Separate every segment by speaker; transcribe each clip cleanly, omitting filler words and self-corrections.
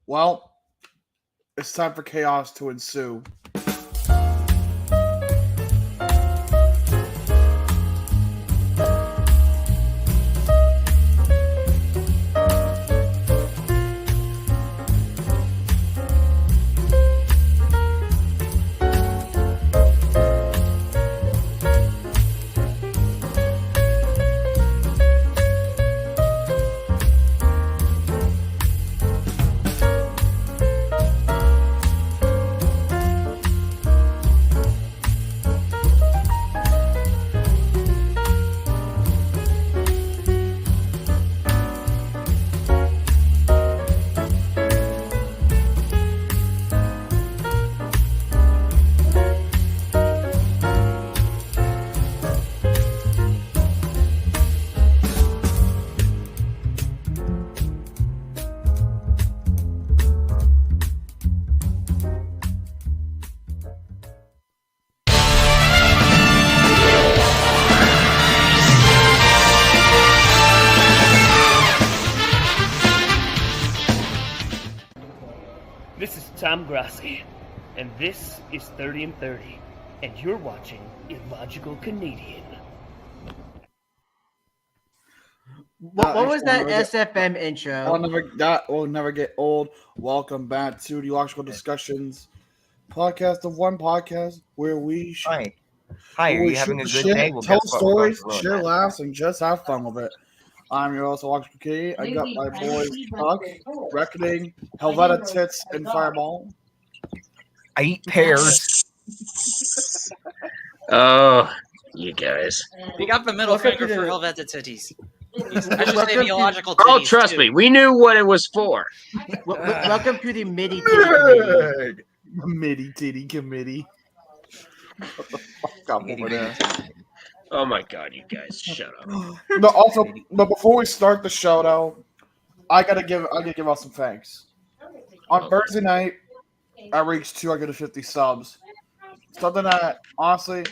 Speaker 1: Well, it's time for chaos to ensue.
Speaker 2: This is Tom Grassi, and this is 30 and 30, and you're watching Illogical Canadian.
Speaker 3: What was that SFM intro?
Speaker 1: That will never get old. Welcome back to the Illogical Discussions podcast of one podcast where we
Speaker 4: Hi, are you having a good day? Well,
Speaker 1: tell
Speaker 4: guess what? We're going
Speaker 1: stories,
Speaker 4: to ruin
Speaker 1: share
Speaker 4: that.
Speaker 1: laughs, and just have fun with it. I'm your host, Illogical Canadian. I got my boys Huck, Reckoning, Helveta Tits, and Fireball.
Speaker 4: I eat pears.
Speaker 5: Oh, you guys.
Speaker 6: We got the middle
Speaker 3: Welcome
Speaker 6: finger
Speaker 3: to
Speaker 6: for
Speaker 3: the-
Speaker 6: Helveta titties. I should say the illogical titties.
Speaker 5: Oh, trust me, we knew what it was for.
Speaker 3: Welcome to the MIDI Committee.
Speaker 1: Committee titty committee. What the fuck up over there?
Speaker 5: Oh my god, you guys, shut up.
Speaker 1: But before we start the show, though, I gotta give out some thanks. On Thursday night, I reached 250 subs. Something that honestly,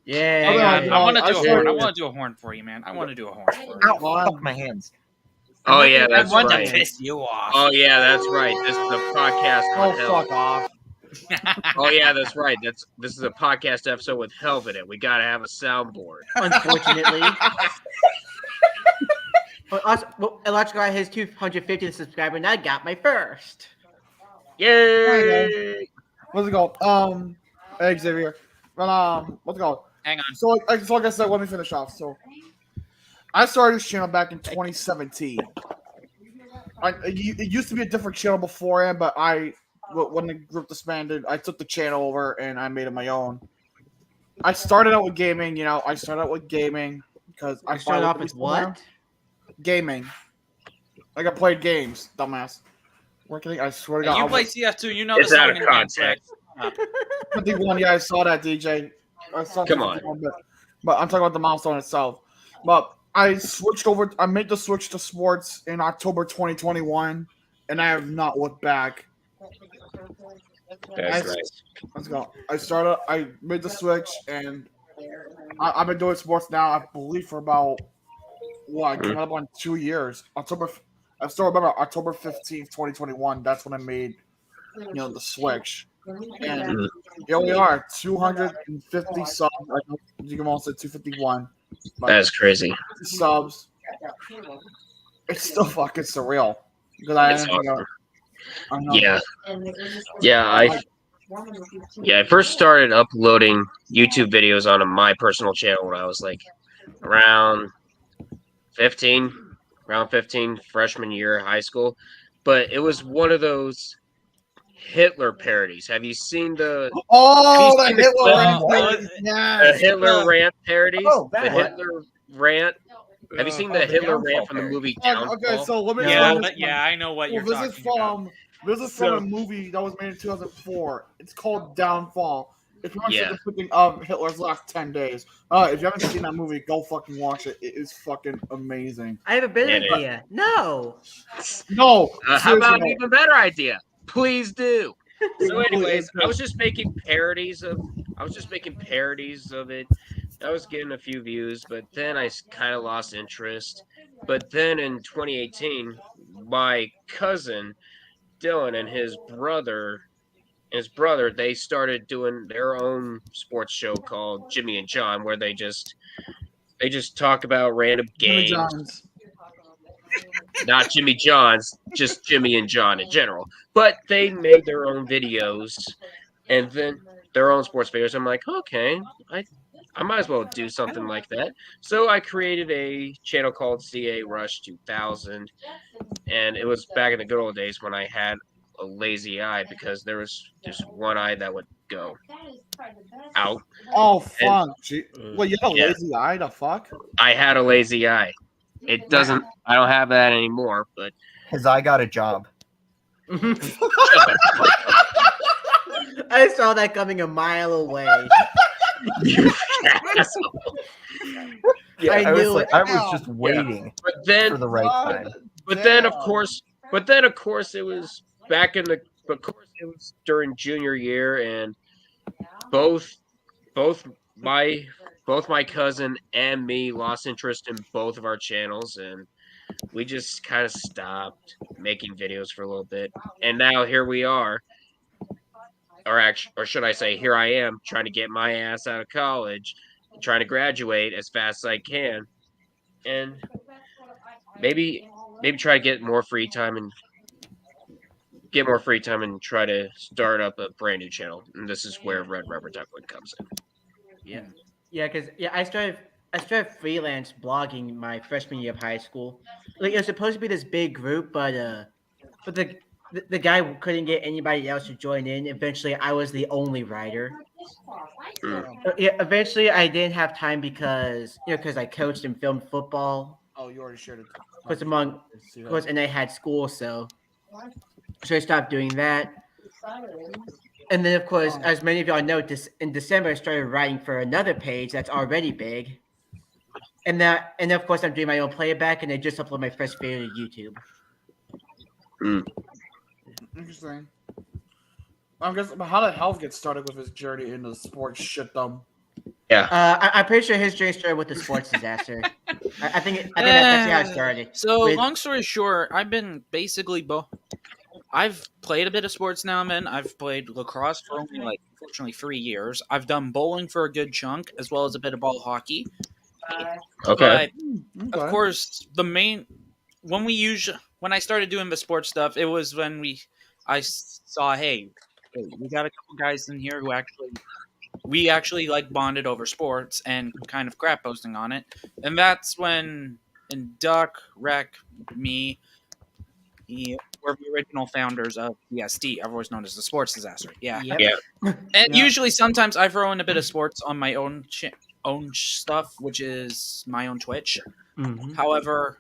Speaker 3: Yeah.
Speaker 6: I want to do a
Speaker 1: I
Speaker 6: horn.
Speaker 1: should-
Speaker 6: I want to do a horn for you, man. I want to do a horn for you.
Speaker 3: Ow.
Speaker 4: Fuck my hands.
Speaker 5: Oh yeah, that's
Speaker 6: I want
Speaker 5: right.
Speaker 6: to piss you off.
Speaker 5: Oh yeah, that's right. This is a podcast
Speaker 1: oh
Speaker 5: on Hell.
Speaker 1: fuck off.
Speaker 5: Oh yeah, that's right. This is a podcast episode with Helvet. We gotta have a soundboard.
Speaker 3: Unfortunately. Electric Guy has 250 subscribers, and I got my first.
Speaker 5: Yay!
Speaker 1: What's it called? Hey Xavier. But what's it called?
Speaker 6: Hang on.
Speaker 1: So like I said, let me finish off. So I started this channel back in 2017. It used to be a different channel beforehand, but when the group disbanded, I took the channel over and I made it my own. I started out with gaming, because I
Speaker 3: Start off with what?
Speaker 1: Gaming. Like I played games, dumbass. I swear to God.
Speaker 6: You play CF2, you know
Speaker 5: It's
Speaker 6: the
Speaker 5: out
Speaker 6: song
Speaker 5: of
Speaker 6: and dance,
Speaker 5: context.
Speaker 6: right?
Speaker 1: 51, yeah, I saw that, DJ.
Speaker 5: Come on.
Speaker 1: But I'm talking about the milestone itself. But I made the switch to sports in October 2021, and I have not looked back.
Speaker 5: That's nice.
Speaker 1: Let's go. I made the switch, and I've been doing sports now, I believe, for about, coming up on 2 years. I still remember October 15th, 2021. That's when I made, the switch. And here we are, 250 subs. You can almost say 251. But
Speaker 5: That's crazy.
Speaker 1: subs. It's still fucking surreal. Because
Speaker 5: It's awesome. Yeah, I first started uploading YouTube videos onto my personal channel when I was like around 15, freshman year of high school. But it was one of those Hitler parodies. Have you seen the
Speaker 1: Oh,
Speaker 5: Have
Speaker 1: the
Speaker 5: you seen the
Speaker 1: Hitler
Speaker 6: clip?
Speaker 1: rant. Yeah.
Speaker 5: Hitler rant parodies?
Speaker 4: Oh,
Speaker 5: the
Speaker 4: that
Speaker 5: Hitler rant. Have you seen the
Speaker 4: the
Speaker 5: Hitler
Speaker 4: Downfall
Speaker 5: rant from the
Speaker 4: parody.
Speaker 5: movie Downfall?
Speaker 1: Okay, so let me
Speaker 6: I know what you're
Speaker 1: this
Speaker 6: talking
Speaker 1: is
Speaker 6: about.
Speaker 1: This is from a movie that was made in 2004. It's called Downfall. If you want to
Speaker 5: Yeah.
Speaker 1: see the flipping of Hitler's last 10 days, if you haven't seen that movie, go fucking watch it. It is fucking amazing.
Speaker 3: I have a better
Speaker 5: Yeah.
Speaker 3: idea. No.
Speaker 1: No,
Speaker 5: How about an
Speaker 1: seriously,
Speaker 5: even better idea? Please do. So,
Speaker 1: no.
Speaker 5: anyways, I was just making parodies of it. I was getting a few views, but then I kind of lost interest. But then in 2018, my cousin Dylan and his brother, they started doing their own sports show called Jimmy and John, where they just talk about random
Speaker 1: Jimmy
Speaker 5: games.
Speaker 1: John's.
Speaker 5: Not Jimmy John's, just Jimmy and John in general. But they made their own videos, and then their own sports videos. I'm like, okay, I might as well do something like that. So I created a channel called CA Rush 2000, and it was back in the good old days when I had a lazy eye because there was just one eye that would go out.
Speaker 1: Oh fuck! Well, you have a
Speaker 5: Yeah.
Speaker 1: lazy eye. The fuck?
Speaker 5: I had a lazy eye. It doesn't. I don't have that anymore. But
Speaker 4: His eye got a job.
Speaker 3: I saw that coming a mile away.
Speaker 5: you asshole.
Speaker 4: Yeah,
Speaker 3: I
Speaker 4: I was
Speaker 3: knew
Speaker 4: like,
Speaker 3: it.
Speaker 4: I was just waiting
Speaker 5: But then
Speaker 4: for the right time.
Speaker 5: But then, of course, it was back in the. Of course, it was during junior year, and both my cousin and me lost interest in both of our channels, and we just kind of stopped making videos for a little bit. And now here we are, or should I say, here I am trying to get my ass out of college, trying to graduate as fast as I can, and maybe try to get more free time and try to start up a brand new channel. And this is where Red Rubber Duckling comes in.
Speaker 3: Yeah, because I started freelance blogging my freshman year of high school. Like it was supposed to be this big group, but the guy couldn't get anybody else to join in. Eventually, I was the only writer. Yeah, eventually I didn't have time because I coached and filmed football.
Speaker 1: Oh, you already shared it.
Speaker 3: Of course, and I had school, so I stopped doing that. And then, of course, as many of y'all know, in December I started writing for another page that's already big, and of course I'm doing my own playback, and I just upload my first video to YouTube.
Speaker 1: Interesting. I guess, but how did Health get started with his journey into the sports shitdom?
Speaker 5: Yeah.
Speaker 3: I'm pretty sure his journey started with the sports disaster. I think that's actually how it started.
Speaker 6: So, long story short, I've been basically I've played a bit of sports now and then. I've played lacrosse for only, fortunately, 3 years. I've done bowling for a good chunk, as well as a bit of ball hockey.
Speaker 5: Okay.
Speaker 6: But, of course, when I started doing the sports stuff, it was when I saw, hey, we got a couple guys in here who actually bonded over sports and kind of crap posting on it. And that's when Duck, Rec, me, we're the original founders of ESD, otherwise known as the Sports Disaster. Yeah.
Speaker 3: Yep.
Speaker 5: Yeah.
Speaker 6: And usually sometimes I throw in a bit of sports on my own stuff, which is my own Twitch.
Speaker 3: Mm-hmm.
Speaker 6: However,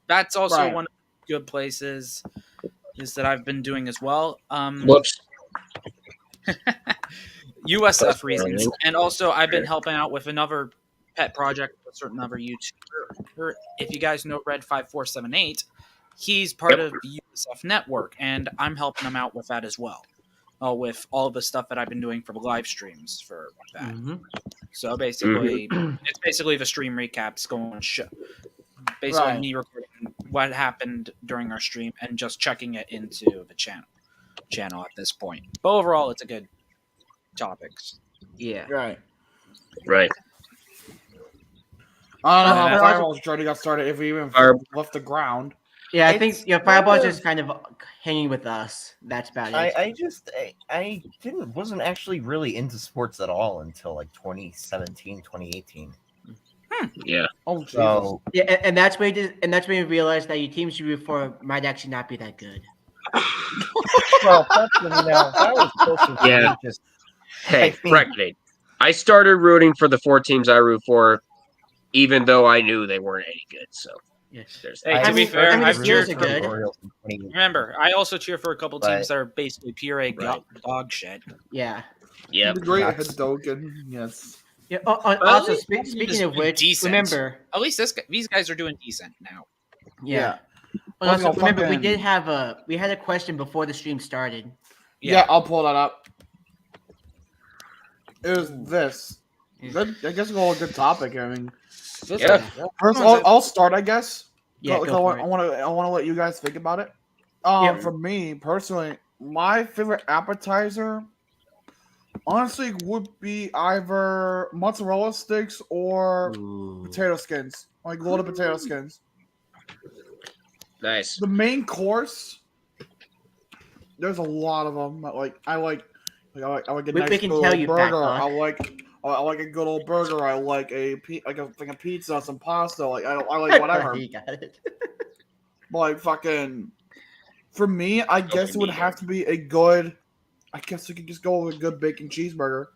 Speaker 6: that's also
Speaker 1: Right.
Speaker 6: one of the good places is that I've been doing as well.
Speaker 5: Whoops.
Speaker 6: USF reasons. And also I've been helping out with another pet project with a certain other YouTuber. If you guys know Red5478, he's part of the USF network, and I'm helping him out with that as well. With all the stuff that I've been doing for the live streams for that.
Speaker 3: Mm-hmm.
Speaker 6: So basically, it's basically the stream recaps going basically
Speaker 1: Right.
Speaker 6: me recording what happened during our stream and just checking it into the channel at this point. But overall, it's a good topics.
Speaker 3: Yeah.
Speaker 1: Right.
Speaker 5: Right.
Speaker 1: I don't know how
Speaker 6: Yeah.
Speaker 1: Fireball's journey got started if we even left the ground.
Speaker 3: Yeah, I think
Speaker 4: It's
Speaker 3: Fireball's
Speaker 4: kind of-
Speaker 3: just kind of hanging with us. That's about it.
Speaker 4: I wasn't actually really into sports at all until 2017, 2018.
Speaker 5: Yeah.
Speaker 1: Oh, Jesus.
Speaker 4: So
Speaker 3: Yeah, and that's when you realize that your teams you root for might actually not be that good.
Speaker 4: well, that was closer to
Speaker 5: Yeah.
Speaker 4: me just
Speaker 5: Hey,
Speaker 4: I think-
Speaker 5: correct me. I started rooting for the 4 teams I root for, even though I knew they weren't any good. So
Speaker 3: Yes.
Speaker 5: there's
Speaker 6: Hey,
Speaker 5: that.
Speaker 6: to be fair,
Speaker 3: the
Speaker 6: I've
Speaker 3: Steelers
Speaker 6: cheered
Speaker 3: are
Speaker 6: for
Speaker 3: good.
Speaker 4: Orioles in 2018.
Speaker 6: Remember, I also cheer for a couple teams
Speaker 4: But-
Speaker 6: that are basically pure A
Speaker 5: Right.
Speaker 6: dog shit.
Speaker 3: Yeah.
Speaker 5: Yep.
Speaker 1: The great
Speaker 4: That's-
Speaker 1: Hadoken, yes.
Speaker 3: Yeah.
Speaker 6: at
Speaker 3: Also,
Speaker 6: least one of them
Speaker 3: speaking
Speaker 6: is
Speaker 3: of which,
Speaker 6: decent.
Speaker 3: remember.
Speaker 6: At least these guys are doing decent now.
Speaker 3: Yeah.
Speaker 1: Well,
Speaker 3: Also,
Speaker 1: no,
Speaker 3: remember, we
Speaker 1: fucking-
Speaker 3: had a question before the stream started.
Speaker 1: Yeah, I'll pull that up. It was this. Good, I guess it's all a good topic. I mean,
Speaker 5: Yeah.
Speaker 1: first, I'll start, I guess.
Speaker 3: Yeah,
Speaker 1: I
Speaker 3: go for it.
Speaker 1: want to let you guys think about it.
Speaker 3: Yeah.
Speaker 1: For me personally, my favorite appetizer, honestly, would be either mozzarella sticks or potato skins, like loaded potato skins.
Speaker 5: Nice.
Speaker 1: The main course, there's a lot of them. I like a
Speaker 3: We
Speaker 1: nice
Speaker 3: can
Speaker 1: good
Speaker 3: tell
Speaker 1: old
Speaker 3: you, Fat
Speaker 1: burger.
Speaker 3: Fuck.
Speaker 1: I like a good old burger. I like a thing of pizza, some pasta. Like I like whatever.
Speaker 3: He got it.
Speaker 1: But like fucking, for me, I guess it would
Speaker 5: medium.
Speaker 1: have to be a good. I guess we could just go with a good bacon cheeseburger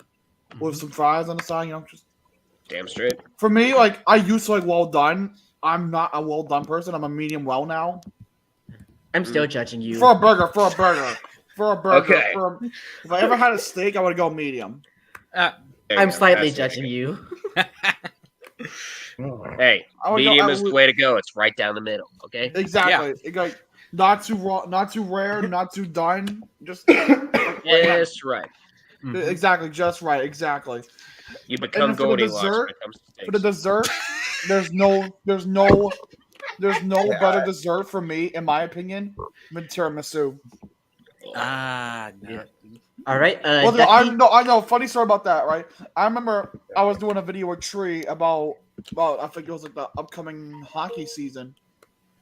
Speaker 1: with some fries on the side. You know, just
Speaker 5: Damn straight.
Speaker 1: for me, like I used to like well done. I'm not a well done person. I'm a medium well now.
Speaker 3: I'm still judging you.
Speaker 1: For a burger.
Speaker 5: Okay.
Speaker 1: If I ever had a steak, I would go medium.
Speaker 5: There you
Speaker 3: I'm
Speaker 5: go.
Speaker 3: slightly
Speaker 5: That's
Speaker 3: judging you.
Speaker 5: Hey,
Speaker 1: I would
Speaker 5: medium
Speaker 1: go,
Speaker 5: is the way to go. It's right down the middle. Okay.
Speaker 1: Exactly. It, like not too raw, not too rare, not too done. Just
Speaker 5: Just right.
Speaker 1: exactly, just right. Exactly.
Speaker 5: You become
Speaker 1: then for the
Speaker 5: Goldilocks when
Speaker 1: dessert-
Speaker 5: it comes to
Speaker 1: For the
Speaker 5: steaks.
Speaker 1: dessert, there's no better dessert for me, in my opinion, than tiramisu.
Speaker 6: No.
Speaker 3: All right.
Speaker 1: Well,
Speaker 3: Ducky?
Speaker 1: I know. Funny story about that, right? I remember I was doing a video with Tree about I think it was like the upcoming hockey season,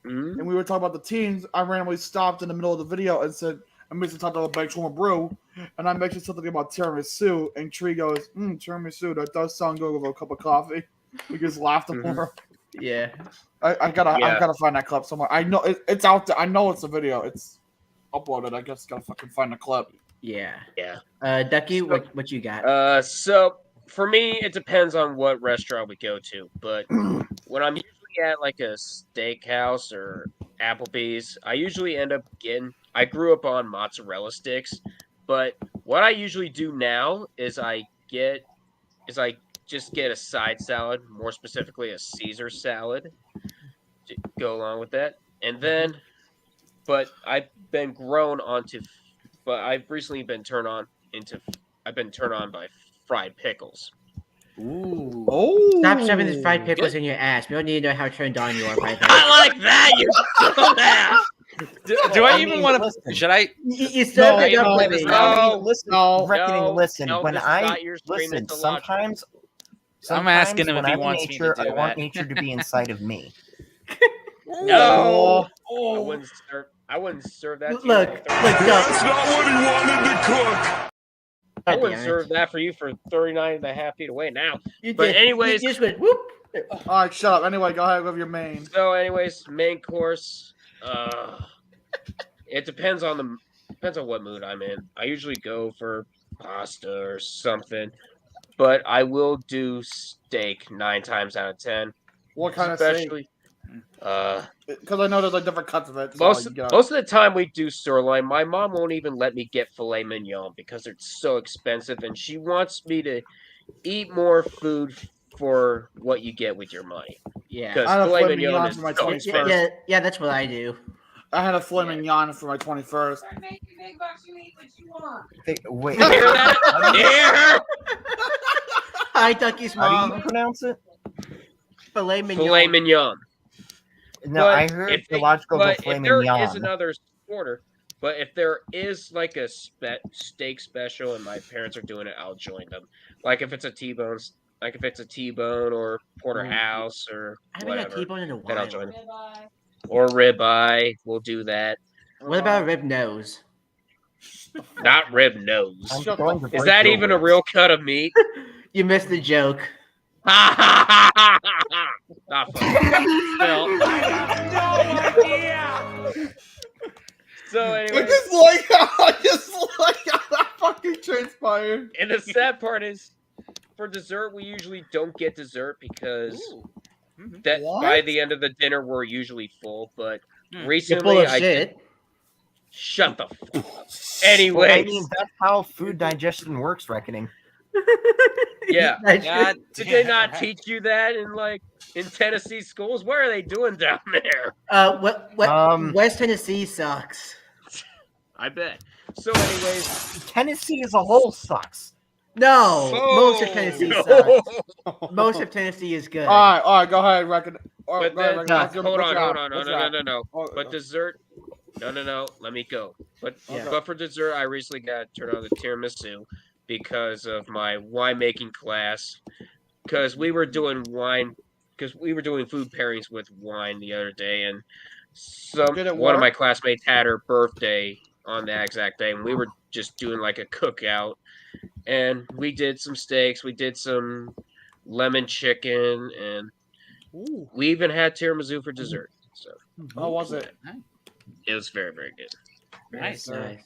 Speaker 5: Mhm.
Speaker 1: and we were talking about the teams. I randomly stopped in the middle of the video and said, "I mentioned talking about Benchwarmer Brew," and I mentioned something about tiramisu, and Tree goes, "Tiramisu, that does sound good with a cup of coffee." We just laughed more.
Speaker 3: Yeah.
Speaker 1: I gotta
Speaker 5: Yeah.
Speaker 1: find that clip somewhere. I know it's out there. I know it's a video. It's uploaded. I guess gotta fucking find the clip.
Speaker 3: Yeah.
Speaker 5: Yeah.
Speaker 3: Ducky,
Speaker 5: So-
Speaker 3: what you got?
Speaker 5: So for me, it depends on what restaurant we go to. But when I'm usually at like a steakhouse or Applebee's, I usually end up getting. I grew up on mozzarella sticks, but what I usually do now is I just get a side salad, more specifically a Caesar salad, to go along with that, and then. But I've recently been turned on by fried pickles.
Speaker 3: Ooh.
Speaker 1: Oh,
Speaker 3: Stop shoving the fried pickles in your ass. We don't need to know how turned on you are by that.
Speaker 5: I like that, you dumbass.
Speaker 6: Do I
Speaker 4: I
Speaker 6: even
Speaker 4: mean,
Speaker 6: want to?
Speaker 4: listen.
Speaker 6: Should I?
Speaker 3: You still
Speaker 1: No,
Speaker 3: pick up
Speaker 1: no,
Speaker 3: with
Speaker 5: this
Speaker 3: me.
Speaker 5: is not-
Speaker 1: no.
Speaker 4: Listen.
Speaker 5: No,
Speaker 4: When
Speaker 5: this is
Speaker 4: I
Speaker 5: not your stream,
Speaker 4: listen,
Speaker 5: it's illogical.
Speaker 4: sometimes
Speaker 6: I'm asking him
Speaker 4: when
Speaker 6: if he
Speaker 4: I'm in
Speaker 6: wants me to
Speaker 4: nature,
Speaker 6: do
Speaker 4: I want
Speaker 6: that.
Speaker 4: nature to be inside of me.
Speaker 5: No,
Speaker 1: Oh.
Speaker 5: I wouldn't serve that. To
Speaker 3: Look,
Speaker 5: you
Speaker 3: look,
Speaker 5: for
Speaker 3: Duck.
Speaker 7: not what he wanted to cook.
Speaker 5: I
Speaker 3: God
Speaker 5: wouldn't
Speaker 3: damn
Speaker 5: serve
Speaker 3: it.
Speaker 5: that for you for 39 and a half feet away now.
Speaker 3: You
Speaker 5: But
Speaker 3: did-
Speaker 5: anyways-
Speaker 3: you just went whoop.
Speaker 1: All right, shut up. Anyway, go ahead with your main.
Speaker 5: So, anyways, main course. It depends on what mood I'm in. I usually go for pasta or something, but I will do steak 9 times out of 10.
Speaker 1: What kind of steak?
Speaker 5: Especially,
Speaker 1: Because I know there's like different cuts of it. So
Speaker 5: most
Speaker 1: you got-
Speaker 5: most of the time we do sirloin. My mom won't even let me get filet mignon because it's so expensive, and she wants me to eat more food for what you get with your money.
Speaker 3: Yeah.
Speaker 5: Because
Speaker 1: I had a
Speaker 5: filet
Speaker 1: filet
Speaker 5: mignon
Speaker 1: mignon
Speaker 5: is
Speaker 1: for my
Speaker 5: so
Speaker 1: 21st.
Speaker 5: expensive.
Speaker 3: Yeah, that's what I do.
Speaker 1: I had a filet mignon for my 21st.
Speaker 4: Wait,
Speaker 5: You hear that? Here,
Speaker 3: Hi, Ducky's
Speaker 4: how do you
Speaker 3: mom.
Speaker 4: pronounce it?
Speaker 3: Filet mignon.
Speaker 5: filet mignon.
Speaker 4: No,
Speaker 5: But
Speaker 4: I heard
Speaker 5: if
Speaker 4: illogical
Speaker 5: but
Speaker 4: to filet
Speaker 5: if there is
Speaker 4: mignon.
Speaker 5: another order, but if there is like a steak special and my parents are doing it, I'll join them. Like if it's a T-bone, or porterhouse or
Speaker 3: I haven't had
Speaker 5: whatever,
Speaker 3: T-bone in a
Speaker 5: then I'll
Speaker 3: while.
Speaker 5: join them. Or ribeye, we'll do that.
Speaker 3: What about a rib nose?
Speaker 5: Not rib nose.
Speaker 4: I'm
Speaker 1: Shut
Speaker 4: going
Speaker 1: the
Speaker 4: to
Speaker 5: Is
Speaker 4: break
Speaker 5: that
Speaker 4: your
Speaker 5: even a
Speaker 4: words.
Speaker 5: real cut of meat?
Speaker 3: You missed the joke.
Speaker 5: Not funny. Still. So
Speaker 1: I
Speaker 5: anyway,
Speaker 1: just like how that fucking transpired.
Speaker 5: and the sad part is, for dessert, we usually don't get dessert because that
Speaker 1: What?
Speaker 5: by the end of the dinner we're usually full. But
Speaker 6: Hmm.
Speaker 3: You're
Speaker 5: recently,
Speaker 3: full of
Speaker 5: I
Speaker 3: shit.
Speaker 5: shut the.
Speaker 4: Well,
Speaker 5: Anyways,
Speaker 4: I mean, that's how food digestion works, reckoning.
Speaker 5: Yeah.
Speaker 6: God
Speaker 5: did they not teach you that in Tennessee schools? What are they doing down there?
Speaker 3: West Tennessee sucks.
Speaker 5: I bet. So, anyways,
Speaker 4: Tennessee as a whole sucks.
Speaker 3: No, most of
Speaker 6: Oh.
Speaker 3: Tennessee sucks. Most of Tennessee is good.
Speaker 1: All right, go ahead, reckon.
Speaker 5: But
Speaker 1: Go ahead,
Speaker 5: then,
Speaker 1: reckon. Let's give-
Speaker 5: hold
Speaker 1: let's
Speaker 5: on,
Speaker 1: wrap,
Speaker 5: hold on, no,
Speaker 1: let's
Speaker 5: no, no,
Speaker 1: wrap.
Speaker 5: no, no.
Speaker 1: Oh,
Speaker 5: But dessert, no. Let me go. But
Speaker 3: Yeah.
Speaker 5: but for dessert, I recently got turned on the tiramisu because of my winemaking class. Because we were doing wine, because we were doing food pairings with wine the other day, and
Speaker 1: Did it
Speaker 5: one of my
Speaker 1: work?
Speaker 5: classmates had her birthday on that exact day, and we were just doing like a cookout, and we did some steaks, we did some lemon chicken, and
Speaker 1: Ooh,
Speaker 5: we even had tiramisu for dessert. So
Speaker 1: how was it?
Speaker 5: it was very, very good.
Speaker 6: Nice.
Speaker 3: Nice.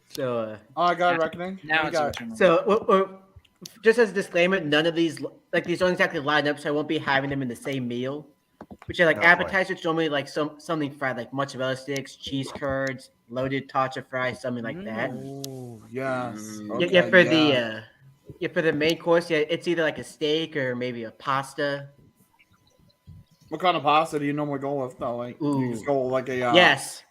Speaker 3: So,
Speaker 1: I got reckoning.
Speaker 6: Now
Speaker 1: You
Speaker 6: it's your
Speaker 1: got
Speaker 6: turn.
Speaker 3: so just as a disclaimer, none of these these don't exactly line up, so I won't be having them in the same meal. Which are like
Speaker 4: Oh, boy.
Speaker 3: appetizers, normally like something fried, like mozzarella sticks, cheese curds, loaded tacha fries, something like that.
Speaker 1: Ooh, yes.
Speaker 5: Mm.
Speaker 1: Okay,
Speaker 3: Yeah, for
Speaker 1: yeah.
Speaker 3: for the main course, yeah, it's either like a steak or maybe a pasta.
Speaker 1: What kind of pasta do you normally go with? No, like you just
Speaker 3: Ooh.
Speaker 1: go with like a
Speaker 3: Yes.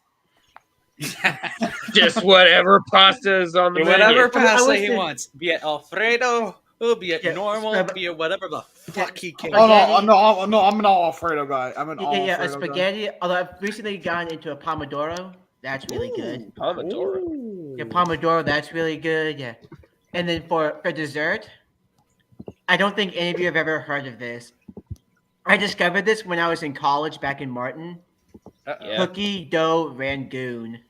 Speaker 5: Just whatever pasta is on the menu.
Speaker 6: Whatever
Speaker 3: I would
Speaker 6: pasta he
Speaker 3: say-
Speaker 6: wants, be it Alfredo, be it
Speaker 3: Yeah,
Speaker 6: normal,
Speaker 3: but-
Speaker 6: be it whatever the fuck he can.
Speaker 1: Oh
Speaker 3: Spaghetti.
Speaker 1: no, I'm an Alfredo guy. I'm an
Speaker 3: Yeah, a
Speaker 1: Alfredo guy.
Speaker 3: spaghetti. Although I've recently gotten into a pomodoro, that's really good.
Speaker 5: Pomodoro.
Speaker 1: Ooh.
Speaker 3: Yeah, pomodoro, that's really good. Yeah, and then for dessert, I don't think any of you have ever heard of this. I discovered this when I was in college back in Martin.
Speaker 5: Yeah.
Speaker 3: Cookie dough rangoon.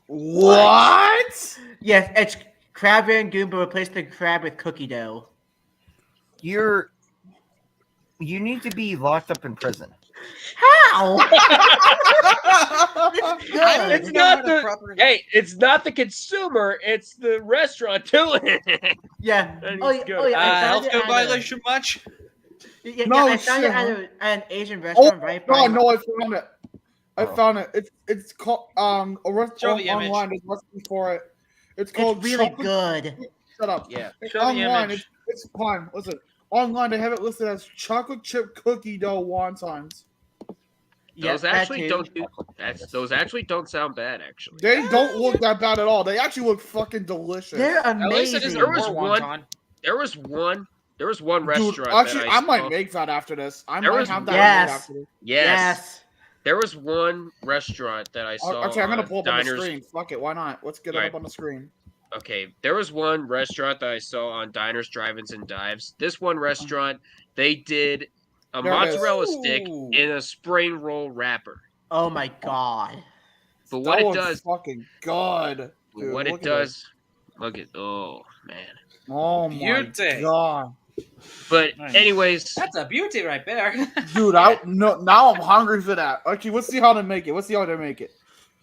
Speaker 1: What?
Speaker 3: Yes, it's crab rangoon, but replace the crab with cookie dough.
Speaker 4: You need to be locked up in prison.
Speaker 3: How? It's good.
Speaker 5: It's not the it's not the consumer, it's the restaurant doing it.
Speaker 3: Yeah.
Speaker 5: That
Speaker 3: Oh,
Speaker 5: is
Speaker 3: yeah,
Speaker 5: good.
Speaker 3: oh, yeah. I found it
Speaker 6: Healthcare
Speaker 3: at
Speaker 6: violation much?
Speaker 3: Yeah,
Speaker 1: No
Speaker 3: I found it
Speaker 1: shit,
Speaker 3: at,
Speaker 1: huh?
Speaker 3: at an Asian
Speaker 1: Oh
Speaker 3: restaurant, right?
Speaker 1: no,
Speaker 3: by
Speaker 1: no, I found it. I
Speaker 4: Oh.
Speaker 1: found it. It's called a
Speaker 6: Show
Speaker 1: restaurant
Speaker 6: the image.
Speaker 1: online. There's a recipe for it. It's called
Speaker 3: It's really
Speaker 1: chocolate.
Speaker 3: good.
Speaker 1: Shut up.
Speaker 5: Yeah.
Speaker 6: Show the
Speaker 1: Online,
Speaker 6: image.
Speaker 1: it's fine. Listen, online they have it listed as chocolate chip cookie dough wontons.
Speaker 3: Yeah,
Speaker 5: Those
Speaker 3: that
Speaker 5: actually
Speaker 3: too.
Speaker 5: don't those actually don't sound bad actually.
Speaker 1: They don't look that bad at all. They actually look fucking delicious.
Speaker 3: They're
Speaker 6: At least it
Speaker 3: amazing.
Speaker 6: isn't
Speaker 5: There was
Speaker 6: more
Speaker 5: one-
Speaker 6: wonton.
Speaker 5: There was one
Speaker 1: Dude,
Speaker 5: restaurant
Speaker 1: actually,
Speaker 5: that
Speaker 1: I
Speaker 5: I
Speaker 1: might
Speaker 5: saw.
Speaker 1: make that after this. I
Speaker 5: There
Speaker 1: might
Speaker 5: was-
Speaker 1: have that
Speaker 3: Yes.
Speaker 1: made after this.
Speaker 5: Yes. There was one restaurant that I saw.
Speaker 1: Actually, I'm gonna
Speaker 5: on
Speaker 1: pull up on the
Speaker 5: Diners.
Speaker 1: screen. Fuck it, why not? Let's get it
Speaker 5: Right.
Speaker 1: up on the screen.
Speaker 5: Okay, there was one restaurant that I saw on Diners, Drive-ins, and Dives. This one restaurant, they did a
Speaker 1: There it is.
Speaker 5: mozzarella stick
Speaker 6: Ooh.
Speaker 5: in a spring roll wrapper.
Speaker 3: Oh my god.
Speaker 5: But what
Speaker 1: That
Speaker 5: it
Speaker 1: looks
Speaker 5: does,
Speaker 1: fucking good. Dude,
Speaker 5: what
Speaker 1: look
Speaker 5: it
Speaker 1: at
Speaker 5: does, look at, oh man.
Speaker 1: Oh my
Speaker 6: Beauty.
Speaker 1: god,
Speaker 5: But
Speaker 6: Nice.
Speaker 5: anyways,
Speaker 6: That's a beauty right there.
Speaker 1: dude! Now I'm hungry for that. Okay, let's see how to make it. Let's see how to make it.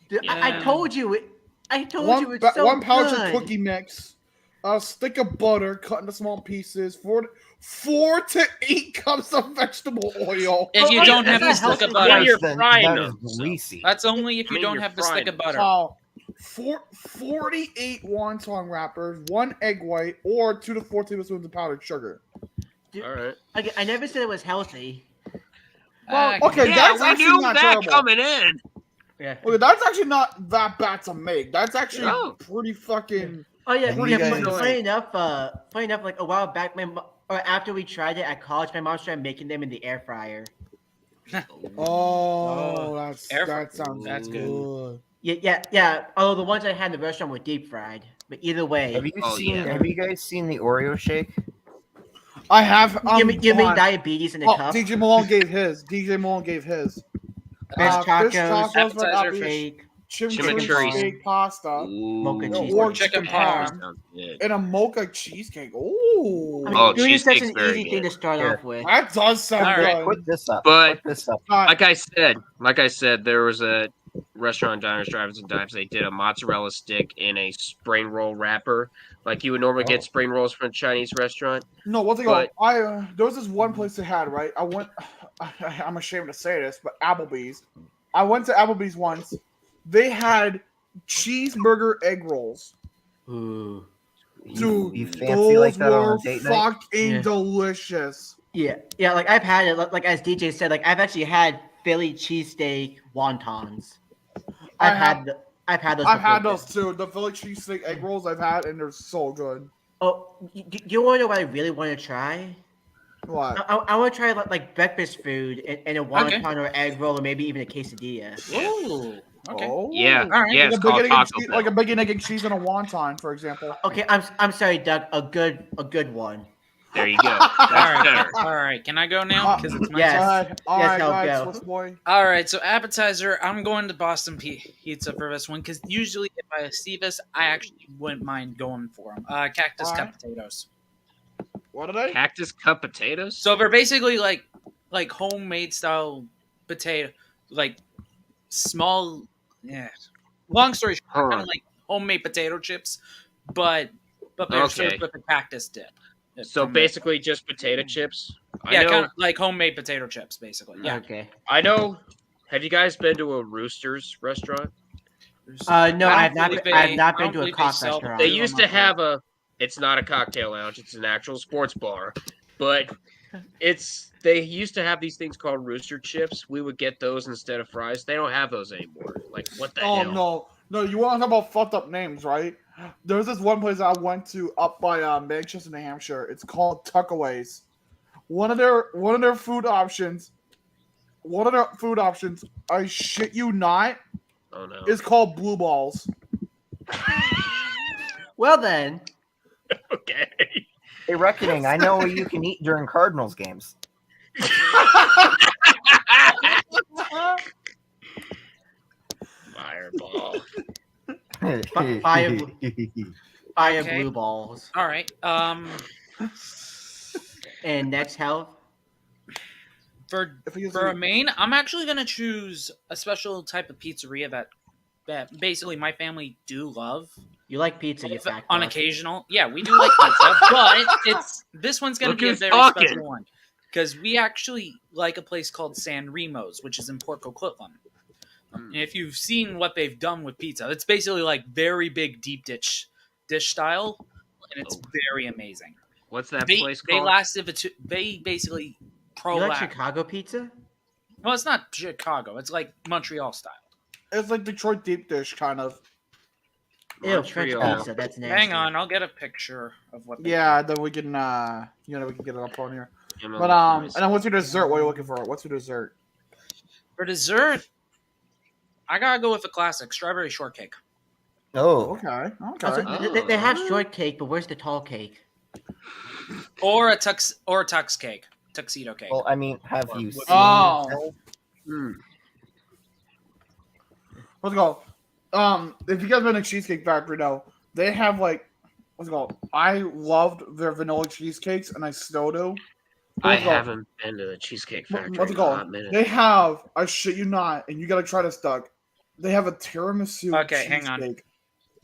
Speaker 3: Dude, I
Speaker 6: Yeah.
Speaker 3: told you it. I told you
Speaker 1: One,
Speaker 3: it's so
Speaker 1: one pouch
Speaker 3: good.
Speaker 1: of cookie mix, a stick of butter cut into small pieces, 4 to 8 cups of vegetable oil.
Speaker 6: If you
Speaker 3: Oh,
Speaker 6: don't
Speaker 3: that's
Speaker 6: have the
Speaker 3: not
Speaker 6: stick of
Speaker 3: healthy.
Speaker 6: butter,
Speaker 5: you're
Speaker 4: Then
Speaker 5: frying
Speaker 4: that
Speaker 5: them,
Speaker 4: is
Speaker 5: so.
Speaker 4: greasy.
Speaker 6: that's only if
Speaker 5: I
Speaker 6: you
Speaker 5: mean,
Speaker 6: don't
Speaker 5: you're
Speaker 6: have the stick
Speaker 5: frying
Speaker 6: of butter.
Speaker 1: 48 wonton wrappers, 1 egg white, or 2 to 4 tablespoons of powdered sugar.
Speaker 3: Dude,
Speaker 5: all right.
Speaker 3: I never said it was healthy.
Speaker 1: Okay,
Speaker 5: Yeah,
Speaker 1: that's
Speaker 5: we
Speaker 1: actually
Speaker 5: knew
Speaker 1: not
Speaker 5: that
Speaker 1: terrible.
Speaker 5: coming in.
Speaker 3: Yeah.
Speaker 1: Okay, that's actually not that bad to make. That's actually
Speaker 5: No.
Speaker 1: pretty fucking.
Speaker 3: Oh yeah,
Speaker 1: What do
Speaker 3: yeah.
Speaker 1: you
Speaker 3: Funny,
Speaker 1: guys-
Speaker 3: funny enough, like a while back, or after we tried it at college, my mom started making them in the air fryer.
Speaker 1: Oh, that sounds
Speaker 6: That's good.
Speaker 1: good.
Speaker 3: Yeah. Although the ones I had in the restaurant were deep fried, but either way,
Speaker 4: Have you
Speaker 5: Oh,
Speaker 4: seen?
Speaker 5: yeah.
Speaker 4: Have you guys seen the Oreo shake?
Speaker 1: I have.
Speaker 3: you mean
Speaker 1: hold on.
Speaker 3: diabetes in a
Speaker 1: Oh,
Speaker 3: cup?
Speaker 1: DJ Malone gave his. DJ Malone gave his.
Speaker 3: Best
Speaker 1: Fish
Speaker 3: tacos,
Speaker 1: tacos with
Speaker 6: appetizer,
Speaker 3: shake,
Speaker 1: chimichurri
Speaker 5: Chimichurri.
Speaker 1: steak pasta,
Speaker 3: Mocha
Speaker 5: Ooh,
Speaker 3: cheese.
Speaker 1: or
Speaker 6: Chicken
Speaker 1: chicken
Speaker 6: parm.
Speaker 1: parm,
Speaker 5: sounds good.
Speaker 1: and a mocha cheesecake. Ooh,
Speaker 3: I mean,
Speaker 5: Oh,
Speaker 3: doing such
Speaker 5: cheesecake's
Speaker 3: an
Speaker 5: very
Speaker 3: easy thing
Speaker 5: good.
Speaker 3: to start
Speaker 4: Here.
Speaker 3: off with.
Speaker 1: that does sound
Speaker 6: All right,
Speaker 1: good.
Speaker 4: Put this up.
Speaker 5: But-
Speaker 4: Put this up.
Speaker 5: Like I said, there was a restaurant, Diners, Drive-ins, and Dives. They did a mozzarella stick in a spring roll wrapper, like you would normally get spring rolls from a Chinese restaurant.
Speaker 1: No, one thing.
Speaker 5: But-
Speaker 1: There was this one place they had, right? I went. I'm ashamed to say this, but Applebee's. I went to Applebee's once. They had cheeseburger egg rolls.
Speaker 3: Ooh.
Speaker 1: Dude,
Speaker 4: you fancy
Speaker 1: those
Speaker 4: like that on
Speaker 1: were
Speaker 4: a date night?
Speaker 1: fucking
Speaker 3: Yeah.
Speaker 1: delicious.
Speaker 3: Yeah. Like I've had it. Like as DJ said, like I've actually had Philly cheesesteak wontons. I've had those.
Speaker 1: I've had
Speaker 3: before.
Speaker 1: those too. The Philly cheesesteak egg rolls I've had, and they're so good.
Speaker 3: Oh, you want to know what I really want to try?
Speaker 1: What?
Speaker 3: I want to try like breakfast food and a wonton or egg roll or maybe even a quesadilla.
Speaker 6: Ooh. Okay.
Speaker 1: Oh,
Speaker 5: Yeah,
Speaker 6: All right.
Speaker 5: yeah,
Speaker 1: Like
Speaker 5: it's
Speaker 1: a
Speaker 5: called
Speaker 1: bacon, egg, and
Speaker 5: Taco
Speaker 1: cheese,
Speaker 5: Bell.
Speaker 1: like a bacon, egg, and cheese and a wonton, for example.
Speaker 3: Okay, I'm sorry, Doug. A good one.
Speaker 5: There you go.
Speaker 6: All
Speaker 5: That's
Speaker 6: right.
Speaker 5: better.
Speaker 6: All right. Can I go now? Because it's my
Speaker 3: Yes.
Speaker 6: turn.
Speaker 1: All
Speaker 3: Yes,
Speaker 1: right,
Speaker 3: I'll
Speaker 1: guys,
Speaker 3: go.
Speaker 1: Swiss boy.
Speaker 6: All right. So appetizer, I'm going to Boston Pizza for this one because usually if I see this, I actually wouldn't mind going for them. Cactus
Speaker 1: All
Speaker 6: cut
Speaker 1: right.
Speaker 6: potatoes.
Speaker 1: What are they?
Speaker 5: Cactus cut potatoes.
Speaker 6: So they're basically like homemade style potato, like small. Yeah. Long story short,
Speaker 5: Huh.
Speaker 6: kind of like homemade potato chips, but they're served
Speaker 5: Okay.
Speaker 6: with a cactus dip.
Speaker 5: So
Speaker 6: from the-
Speaker 5: basically, just potato chips.
Speaker 6: yeah,
Speaker 5: I know.
Speaker 6: kind of like homemade potato chips, basically. Yeah.
Speaker 3: Okay.
Speaker 5: I know. Have you guys been to a Roosters restaurant?
Speaker 3: No,
Speaker 6: I
Speaker 3: I
Speaker 6: don't
Speaker 3: have not.
Speaker 6: believe
Speaker 3: I have not
Speaker 6: I
Speaker 3: been
Speaker 6: don't
Speaker 3: to a
Speaker 6: believe they
Speaker 3: cock
Speaker 6: sell
Speaker 3: restaurant.
Speaker 5: They
Speaker 6: food
Speaker 5: used
Speaker 6: on
Speaker 5: to
Speaker 6: my
Speaker 5: have a. It's not a cocktail lounge. It's an actual sports bar, but They used to have these things called rooster chips. We would get those instead of fries. They don't have those anymore. Like what the
Speaker 1: Oh
Speaker 5: hell?
Speaker 1: no! You want to talk about fucked up names, right? There's this one place I went to up by Manchester, New Hampshire. It's called Tuckaways. One of their food options. One of their food options. I shit you not.
Speaker 5: Oh no.
Speaker 1: Is called blue balls.
Speaker 3: Well then,
Speaker 5: Okay.
Speaker 4: Hey, Reckoning, I know what you can eat during Cardinals games.
Speaker 5: Fireball.
Speaker 3: Fire
Speaker 6: Okay.
Speaker 3: blue balls.
Speaker 6: All right.
Speaker 3: And next health.
Speaker 6: For
Speaker 1: If he
Speaker 6: a main, I'm actually gonna choose a special type of pizzeria that basically my family do love.
Speaker 3: You like pizza, you fat
Speaker 6: On
Speaker 3: fuck.
Speaker 6: occasional, yeah, we do like pizza, but this one's gonna
Speaker 5: Look
Speaker 6: be a
Speaker 5: who's
Speaker 6: very
Speaker 5: talking.
Speaker 6: special one because we actually like a place called San Remo's, which is in Port Coquitlam. And if you've seen what they've done with pizza, it's basically like very big deep dish style, and it's very amazing.
Speaker 5: What's that
Speaker 6: They
Speaker 5: place
Speaker 6: they
Speaker 5: called?
Speaker 6: lasted for they basically
Speaker 3: You like
Speaker 6: prolapsed.
Speaker 3: Chicago pizza?
Speaker 6: Well, it's not Chicago. It's like Montreal style.
Speaker 1: It's like Detroit deep dish kind of.
Speaker 3: Ew, French
Speaker 5: Montreal.
Speaker 3: pizza. That's nasty.
Speaker 6: Hang on, I'll get a picture of what. They
Speaker 1: Yeah, then we can we can get it up on here.
Speaker 5: I'm
Speaker 1: But
Speaker 5: gonna
Speaker 1: and then what's your dessert? What are you looking for? What's your dessert?
Speaker 6: For dessert, I gotta go with the classic strawberry shortcake.
Speaker 4: Oh,
Speaker 1: Okay.
Speaker 3: Also,
Speaker 1: Okay.
Speaker 3: they have shortcake, but where's the tall cake?
Speaker 6: Or a tux cake, tuxedo cake.
Speaker 4: well, I mean, have you seen?
Speaker 1: Oh.
Speaker 5: Hmm.
Speaker 1: What's it called? If you guys been to Cheesecake Factory though, they have like what's it called? I loved their vanilla cheesecakes and I still do.
Speaker 5: I
Speaker 1: What's it called?
Speaker 5: haven't been to the Cheesecake Factory
Speaker 1: What's it
Speaker 5: in a hot
Speaker 1: called?
Speaker 5: minute.
Speaker 1: They have, I shit you not, and you gotta try this, Doug. They have a tiramisu
Speaker 6: Okay, hang on.
Speaker 1: cheesecake.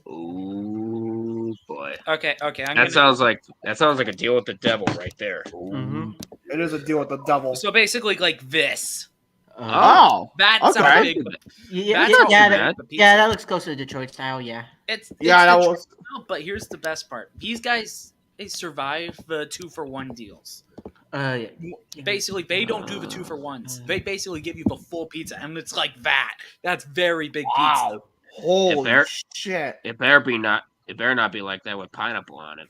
Speaker 5: Ooh boy.
Speaker 6: Okay.
Speaker 5: That sounds like a deal with the devil right there.
Speaker 3: Mm-hmm.
Speaker 1: It is a deal with the devil.
Speaker 6: So basically, like this.
Speaker 1: Oh,
Speaker 6: That
Speaker 1: okay.
Speaker 6: sounds big, but
Speaker 3: Yeah,
Speaker 6: That's
Speaker 3: yeah,
Speaker 6: not
Speaker 3: yeah,
Speaker 6: too
Speaker 3: that,
Speaker 6: bad.
Speaker 3: yeah, that looks close to the Detroit style. Yeah.
Speaker 6: it's
Speaker 1: Yeah, that
Speaker 6: the
Speaker 1: was.
Speaker 6: truth. But here's the best part: these guys they survive the 2-for-1 deals.
Speaker 3: Yeah.
Speaker 6: Basically, they don't do the 2-for-1s. They basically give you the full pizza, and it's like that. That's very big pizza.
Speaker 1: Wow. Holy
Speaker 5: better-
Speaker 1: shit.
Speaker 5: It better not be like that with pineapple on it.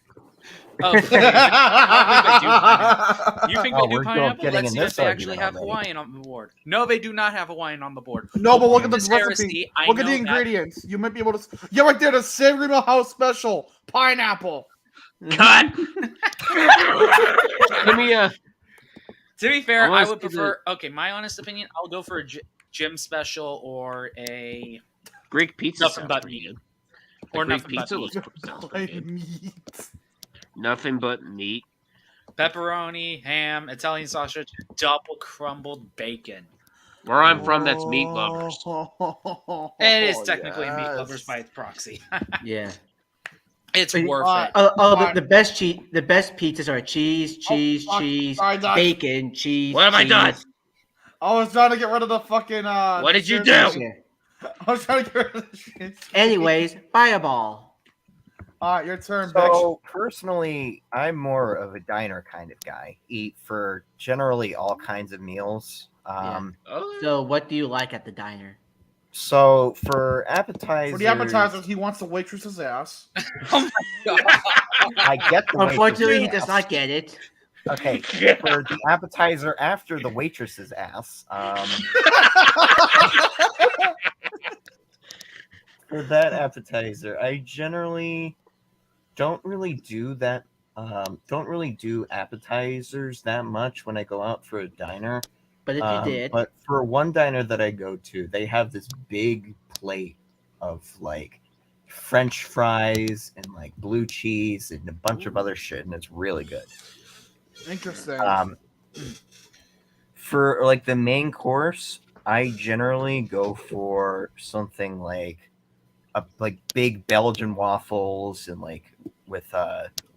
Speaker 6: Oh, I don't think they do pineapple. You think
Speaker 4: Oh,
Speaker 6: they do
Speaker 4: we're
Speaker 6: pineapple?
Speaker 4: getting
Speaker 6: Let's
Speaker 4: in
Speaker 6: see if
Speaker 4: this
Speaker 6: they actually have
Speaker 4: argument already.
Speaker 6: Hawaiian on the board. No, they do not have Hawaiian on the board.
Speaker 1: No, but look at the
Speaker 6: This
Speaker 1: recipe.
Speaker 6: heresy, I
Speaker 1: Look at
Speaker 6: know
Speaker 1: the
Speaker 6: that.
Speaker 1: ingredients. You might be able to. Yeah, right there, the San Remo House Special pineapple.
Speaker 5: Cut. Give me a.
Speaker 6: To be fair,
Speaker 5: I wanna
Speaker 6: I would
Speaker 5: see
Speaker 6: prefer. Okay, my honest opinion, I'll go for a gym special or a
Speaker 5: Greek pizza
Speaker 6: Nothing
Speaker 5: sounds
Speaker 6: but
Speaker 5: pretty
Speaker 6: meat.
Speaker 5: good.
Speaker 6: or
Speaker 5: Greek
Speaker 6: nothing but
Speaker 5: pizza
Speaker 6: meat.
Speaker 5: sounds pretty good.
Speaker 1: Meat.
Speaker 5: Nothing but meat.
Speaker 6: Pepperoni, ham, Italian sausage, double crumbled bacon.
Speaker 5: Where I'm from, that's meat lovers.
Speaker 6: It is technically meat
Speaker 1: yes.
Speaker 6: lovers by its proxy.
Speaker 3: Yeah.
Speaker 6: It's
Speaker 3: Wait,
Speaker 6: worth it.
Speaker 3: The best the best pizzas are cheese,
Speaker 1: fuck.
Speaker 3: cheese,
Speaker 1: Sorry, Doc.
Speaker 3: bacon, cheese.
Speaker 5: What have I done?
Speaker 3: cheese.
Speaker 1: I was trying to get rid of the fucking.
Speaker 5: What did you
Speaker 1: shit.
Speaker 5: do?
Speaker 3: Yeah.
Speaker 1: I was trying to get rid of the shit.
Speaker 3: Anyways, fireball.
Speaker 1: All right, your turn, bitch.
Speaker 4: So personally, I'm more of a diner kind of guy. Eat for generally all kinds of meals.
Speaker 5: Oh,
Speaker 3: So, what do you like at the diner?
Speaker 4: So for appetizers,
Speaker 1: For the appetizers, he wants the waitress's ass.
Speaker 6: Oh my god.
Speaker 4: I get the
Speaker 3: Unfortunately, he
Speaker 4: waitress's
Speaker 3: does
Speaker 4: ass.
Speaker 3: not get it.
Speaker 4: Okay, for the appetizer after the waitress's ass, for that appetizer, I generally don't really do that. Don't really do appetizers that much when I go out for a diner.
Speaker 3: But if you did,
Speaker 4: But for one diner that I go to, they have this big plate of like French fries and like blue cheese and a bunch of other shit, and it's really good.
Speaker 1: Interesting.
Speaker 4: For like the main course, I generally go for something like big Belgian waffles and like with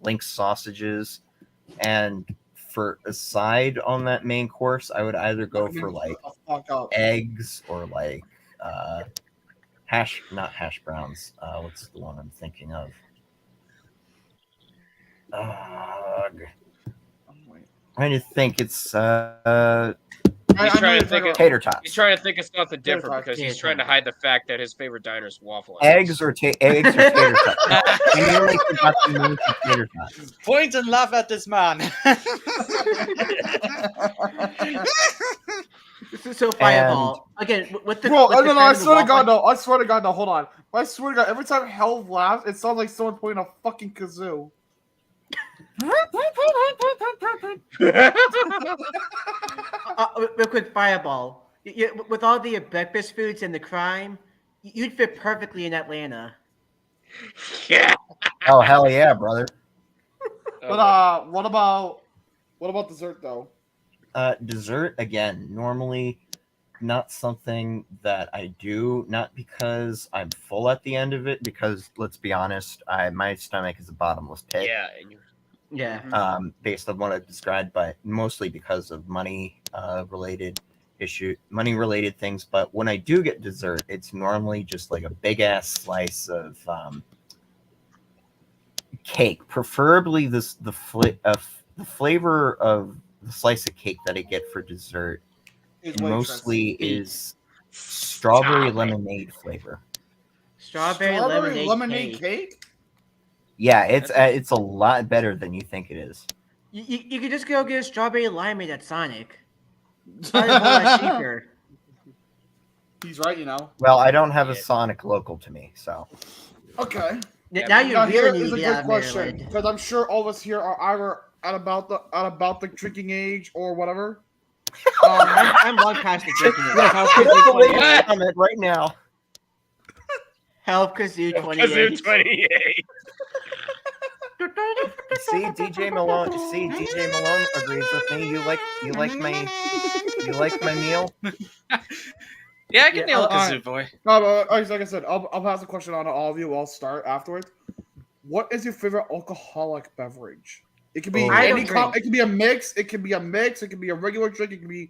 Speaker 4: Lynx sausages. And for a side on that main course, I would either go for like eggs or like not hash browns. What's the one I'm thinking of? Trying to think. It's
Speaker 5: He's trying to think of
Speaker 4: tater tots.
Speaker 5: He's trying to think of something different
Speaker 1: tots.
Speaker 5: because he's trying to hide the fact that his favorite diner is Waffle House.
Speaker 4: Eggs or tater tots. I nearly forgot the name for tater tots.
Speaker 6: Point and laugh at this man.
Speaker 3: so Fireball again with the.
Speaker 1: Bro,
Speaker 3: with the
Speaker 1: no, I
Speaker 3: kind of
Speaker 1: swear to God,
Speaker 3: waffle-
Speaker 1: no. I swear to God, no. Hold on. I swear to God, every time Hell laughs, it sounds like someone playing a fucking kazoo.
Speaker 3: Real quick, Fireball. With all the breakfast foods and the crime, you'd fit perfectly in Atlanta.
Speaker 5: Yeah.
Speaker 4: Oh hell yeah, brother!
Speaker 1: But what about dessert though?
Speaker 4: Dessert again. Normally, not something that I do. Not because I'm full at the end of it. Because let's be honest, my stomach is a bottomless pit.
Speaker 5: Yeah. And
Speaker 3: Yeah.
Speaker 4: Based on what I've described, but mostly because of money related things. But when I do get dessert, it's normally just like a big ass slice of cake, preferably the flavor of the slice of cake that I get for dessert mostly is strawberry lemonade flavor.
Speaker 3: Strawberry lemonade cake?
Speaker 4: Yeah, it's a lot better than you think it is.
Speaker 3: You could just go get a strawberry limeade at Sonic. Probably a whole lot cheaper.
Speaker 1: He's right, you know.
Speaker 4: Well, I don't have a Sonic local to me, so.
Speaker 1: Okay.
Speaker 3: Now you
Speaker 1: Now here
Speaker 3: really
Speaker 1: is
Speaker 3: need
Speaker 1: a
Speaker 3: to
Speaker 1: good
Speaker 3: have
Speaker 1: question
Speaker 3: Maryland.
Speaker 1: because I'm sure all of us here are either at about the drinking age or whatever.
Speaker 3: I'm long past the drinking age. Help
Speaker 4: What?
Speaker 3: Kazoo
Speaker 4: Right now.
Speaker 3: Help Kazoo 28.
Speaker 5: Kazoo 28.
Speaker 4: See, DJ Malone agrees with me. You like my meal?
Speaker 6: Yeah, I can nail a
Speaker 1: alright.
Speaker 6: Kazoo boy.
Speaker 1: No, but like I said, I'll pass the question on to all of you. I'll start afterwards. What is your favorite alcoholic beverage? It could be
Speaker 3: I
Speaker 1: any.
Speaker 3: don't drink.
Speaker 1: It could be a mix. It could be a mix. It could be a regular drink. It could be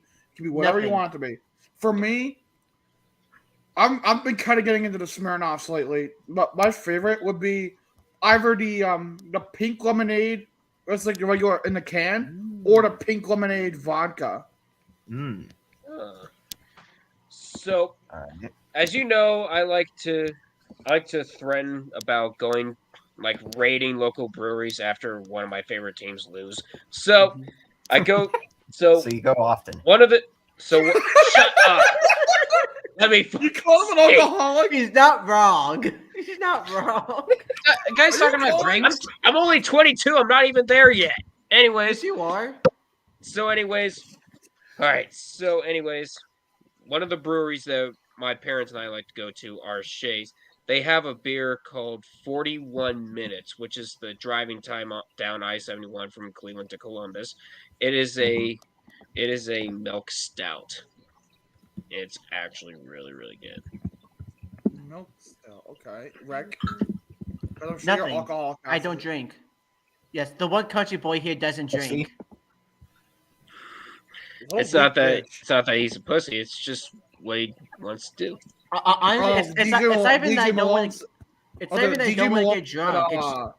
Speaker 1: whatever you
Speaker 3: Nothing.
Speaker 1: want it to be. For me, I've been kind of getting into the Smirnoffs lately, but my favorite would be either the pink lemonade, it's like the regular in the can, or the pink lemonade vodka.
Speaker 4: Mm.
Speaker 5: So,
Speaker 4: Alright.
Speaker 5: as you know, I like to threaten about going like raiding local breweries after one of my favorite teams lose. So I go. So
Speaker 4: you go often.
Speaker 5: one of it. So shut up. Let me.
Speaker 1: You call him an alcoholic?
Speaker 3: He's not wrong. He's not wrong.
Speaker 6: Guys talking about drinks.
Speaker 5: I'm only 22. I'm not even there yet. Anyways.
Speaker 3: Yes, you are.
Speaker 5: So, anyways. All right. So, anyways, one of the breweries that my parents and I like to go to are Shea's. They have a beer called 41 Minutes, which is the driving time down I-71 from Cleveland to Columbus. It is a milk stout. It's actually really, really good.
Speaker 1: Milk stout. Okay. Wreck. I'm sure you're
Speaker 3: Nothing.
Speaker 1: alcoholic.
Speaker 3: I don't drink. Yes, the one country boy here doesn't drink.
Speaker 5: It's not that he's a pussy. It's just what he wants to do.
Speaker 3: Honestly, it's not even that I don't want to. It's not even that I don't want to get drunk.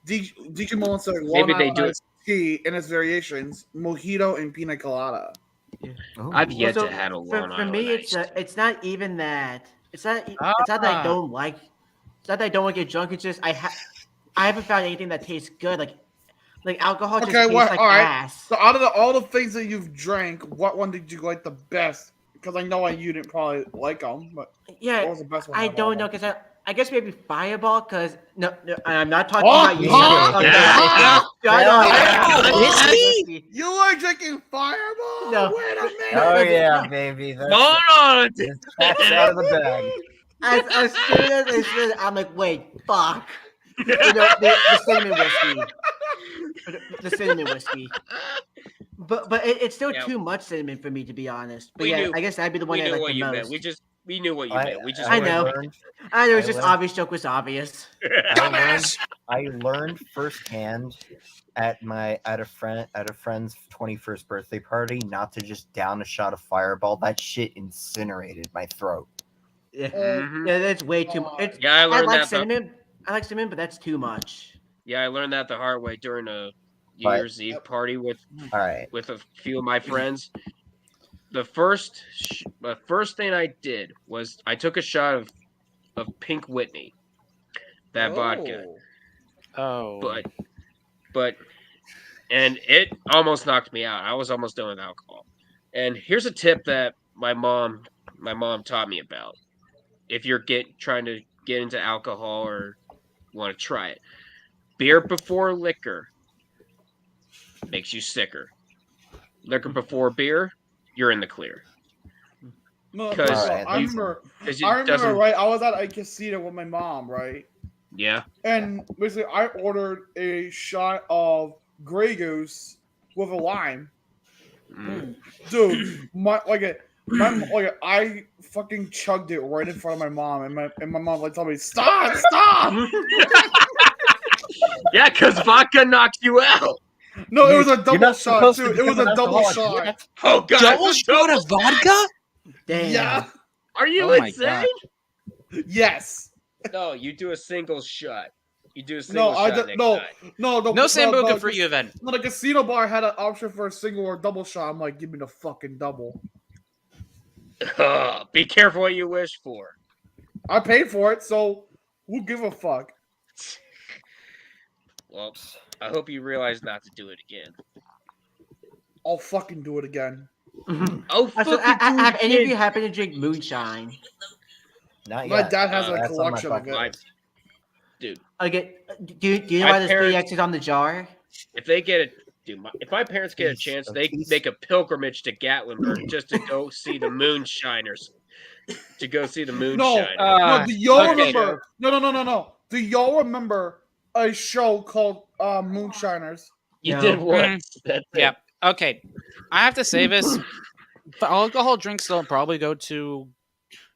Speaker 1: DJ Malone said
Speaker 5: Maybe
Speaker 1: Long
Speaker 5: they
Speaker 1: Island
Speaker 5: do it.
Speaker 1: iced tea and its variations, mojito and pina colada.
Speaker 5: I've yet
Speaker 3: So
Speaker 5: to have a Long
Speaker 3: for
Speaker 5: Island
Speaker 3: me,
Speaker 5: iced.
Speaker 3: it's not even that. It's not that I don't like. It's not that I don't want to get drunk. It's just I haven't found anything that tastes good. Like alcohol just
Speaker 1: Okay,
Speaker 3: tastes
Speaker 1: what?
Speaker 3: like
Speaker 1: All right.
Speaker 3: ass.
Speaker 1: So out of all the things that you've drank, what one did you like the best? Because I know you didn't probably like them, but
Speaker 3: Yeah,
Speaker 1: what was the best one?
Speaker 3: I
Speaker 1: out of all
Speaker 3: don't know
Speaker 1: of them?
Speaker 3: because I guess maybe Fireball. Because no, I'm not talking
Speaker 1: Oh,
Speaker 3: about you.
Speaker 1: huh?
Speaker 3: Okay.
Speaker 5: Yeah.
Speaker 3: I know.
Speaker 6: Fireball whiskey?
Speaker 1: You are drinking Fireball?
Speaker 3: No.
Speaker 1: Wait a minute.
Speaker 4: Oh yeah, baby. That's
Speaker 5: Hold on.
Speaker 4: the cat's out of the bag.
Speaker 3: As soon as I said it, I'm like, wait, fuck. The cinnamon whiskey. The cinnamon whiskey. But it's still
Speaker 5: Yeah.
Speaker 3: too much cinnamon for me, to be honest. But
Speaker 5: We
Speaker 3: yeah,
Speaker 5: knew-
Speaker 3: I guess that'd be the one
Speaker 5: We
Speaker 3: I
Speaker 5: knew
Speaker 3: like
Speaker 5: what
Speaker 3: the
Speaker 5: you
Speaker 3: most.
Speaker 5: meant. We knew what you
Speaker 4: I-
Speaker 5: meant. We just
Speaker 3: I know.
Speaker 4: learned-
Speaker 3: I know it's
Speaker 4: I
Speaker 3: just
Speaker 4: learned-
Speaker 3: obvious. Joke was obvious.
Speaker 4: I learned firsthand at a friend's 21st birthday party not to just down a shot of Fireball. That shit incinerated my throat.
Speaker 3: Yeah,
Speaker 5: Mhm.
Speaker 3: yeah, that's way too much.
Speaker 5: Yeah, I learned
Speaker 3: like
Speaker 5: that.
Speaker 3: cinnamon. I like cinnamon, but that's too much.
Speaker 5: Yeah, I learned that the hard way during a New
Speaker 4: But-
Speaker 5: Year's Eve party with
Speaker 4: All right.
Speaker 5: a few of my friends. The first thing I did was I took a shot of Pink Whitney, that vodka,
Speaker 6: Oh.
Speaker 5: but and it almost knocked me out. I was almost done with alcohol. And here's a tip that my mom taught me about. If you're trying to get into alcohol or want to try it, beer before liquor makes you sicker. Liquor before beer, you're in the clear.
Speaker 1: No,
Speaker 5: 'Cause
Speaker 1: I
Speaker 4: you-
Speaker 1: remember.
Speaker 5: 'Cause
Speaker 1: I
Speaker 5: it
Speaker 1: remember,
Speaker 5: doesn't.
Speaker 1: right? I was at a casino with my mom, right?
Speaker 5: Yeah.
Speaker 1: And basically, I ordered a shot of Grey Goose with a lime.
Speaker 5: Mm.
Speaker 1: Dude, I fucking chugged it right in front of my mom, and my mom like told me, stop.
Speaker 5: Yeah, because vodka knocked you out.
Speaker 1: No, it was a
Speaker 4: You're
Speaker 1: double
Speaker 4: not
Speaker 1: shot
Speaker 4: supposed to
Speaker 1: too. It was
Speaker 4: become
Speaker 1: a
Speaker 4: an
Speaker 1: double
Speaker 4: alcoholic
Speaker 1: shot.
Speaker 5: Oh god.
Speaker 6: Double shot of vodka?
Speaker 3: Damn.
Speaker 1: Yeah.
Speaker 5: Are you
Speaker 6: Oh my
Speaker 5: insane?
Speaker 1: Yes.
Speaker 5: No, you do a single shot. You do a single
Speaker 1: No, I
Speaker 5: shot
Speaker 1: did
Speaker 5: next
Speaker 1: no,
Speaker 5: time.
Speaker 1: no.
Speaker 6: No Sambuca
Speaker 1: no,
Speaker 6: for you then.
Speaker 1: No, the casino bar had an option for a single or double shot. I'm like, give me the fucking double.
Speaker 5: Be careful what you wish for.
Speaker 1: I paid for it, so who give a fuck?
Speaker 5: Well, I hope you realize not to do it again.
Speaker 1: I'll fucking do it again.
Speaker 5: Oh,
Speaker 3: So,
Speaker 5: fucking do
Speaker 3: have
Speaker 5: it
Speaker 3: any of
Speaker 5: again.
Speaker 3: you happened to drink moonshine?
Speaker 4: Not
Speaker 1: My
Speaker 4: yet.
Speaker 1: dad has a
Speaker 4: That's on my
Speaker 1: collection of
Speaker 4: bucket
Speaker 1: it.
Speaker 4: list.
Speaker 5: Dude,
Speaker 3: Okay, do you know
Speaker 5: My
Speaker 3: why there's three
Speaker 5: parents-
Speaker 3: X's on the jar?
Speaker 5: if they get it, if my parents get a
Speaker 4: Piece
Speaker 5: chance,
Speaker 4: of
Speaker 5: they
Speaker 4: piece.
Speaker 5: make a pilgrimage to Gatlinburg just to go see the moonshiners. To go see the moonshiner.
Speaker 1: No, do y'all
Speaker 6: okay.
Speaker 1: remember? No. Do y'all remember a show called Moonshiners?
Speaker 5: You
Speaker 3: No.
Speaker 5: did once. That's it.
Speaker 6: Yeah. Okay. I have to say this. The alcohol drinks don't probably go to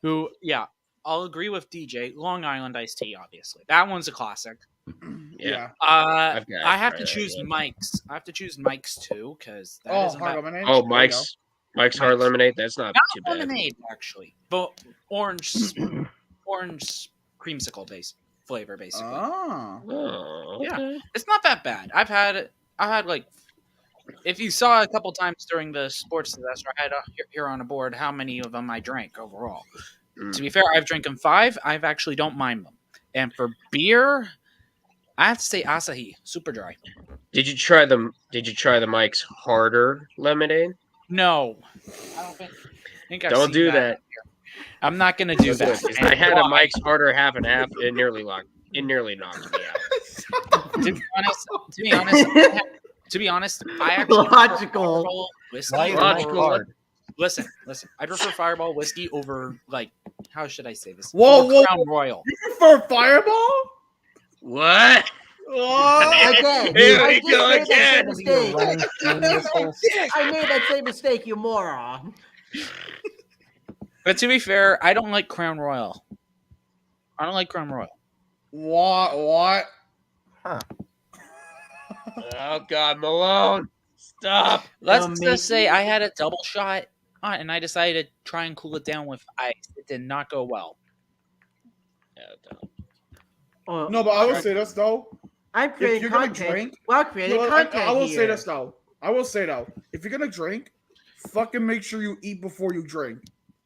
Speaker 6: who. Yeah, I'll agree with DJ. Long Island iced tea, obviously. That one's a classic.
Speaker 5: Yeah.
Speaker 6: I
Speaker 5: gotta
Speaker 6: have
Speaker 5: try
Speaker 6: to
Speaker 5: that
Speaker 6: choose
Speaker 5: again.
Speaker 6: Mike's. I have to choose Mike's too because that
Speaker 1: Oh,
Speaker 6: isn't
Speaker 1: hard
Speaker 6: bad.
Speaker 1: lemonade.
Speaker 5: Oh,
Speaker 1: There you go.
Speaker 5: Mike's hard lemonade. That's not too
Speaker 6: Not
Speaker 5: bad.
Speaker 6: lemonade actually, but orange creamsicle base flavor basically.
Speaker 1: Ah.
Speaker 5: Oh,
Speaker 6: Yeah.
Speaker 5: okay.
Speaker 6: It's not that bad. I had like, if you saw a couple times during the sports disaster, I had here on a board how many of them I drank overall.
Speaker 5: Mm.
Speaker 6: To be fair, I've drank them 5. I've actually don't mind them. And for beer, I have to say Asahi, super dry.
Speaker 5: Did you try the Mike's harder lemonade?
Speaker 6: No, I don't think I've
Speaker 5: Don't
Speaker 6: seen
Speaker 5: do
Speaker 6: that.
Speaker 5: that.
Speaker 6: I'm not gonna do that.
Speaker 5: 'Cause I had a Mike's harder half and half. It nearly knocked me out.
Speaker 6: To be honest, I actually
Speaker 3: Logical.
Speaker 6: prefer Fireball whiskey.
Speaker 4: Why is
Speaker 5: Logical.
Speaker 4: it hard?
Speaker 6: Listen. I prefer Fireball whiskey over like how should I say this?
Speaker 1: Whoa,
Speaker 6: Over
Speaker 1: whoa,
Speaker 6: Crown Royal.
Speaker 1: You prefer Fireball?
Speaker 5: What?
Speaker 1: Oh,
Speaker 3: Again,
Speaker 5: Here
Speaker 3: I
Speaker 5: we
Speaker 3: did
Speaker 5: go
Speaker 3: make that
Speaker 5: again.
Speaker 3: same
Speaker 4: You're
Speaker 3: mistake.
Speaker 4: running through this whole-
Speaker 3: I made that same mistake, you moron.
Speaker 6: But to be fair, I don't like Crown Royal.
Speaker 1: what?
Speaker 4: Huh.
Speaker 5: Oh God, Malone, stop!
Speaker 6: Let's
Speaker 3: No,
Speaker 6: just say I had a double shot and I decided to try and cool it down with ice. It did not go well.
Speaker 3: Oh,
Speaker 1: No, but I will say this though.
Speaker 3: I'm
Speaker 1: If
Speaker 3: creating
Speaker 1: you're gonna
Speaker 3: content.
Speaker 1: drink,
Speaker 3: Well, creating
Speaker 1: no,
Speaker 3: content
Speaker 1: I will
Speaker 3: here.
Speaker 1: say this though. If you're gonna drink, fucking make sure you eat before you drink.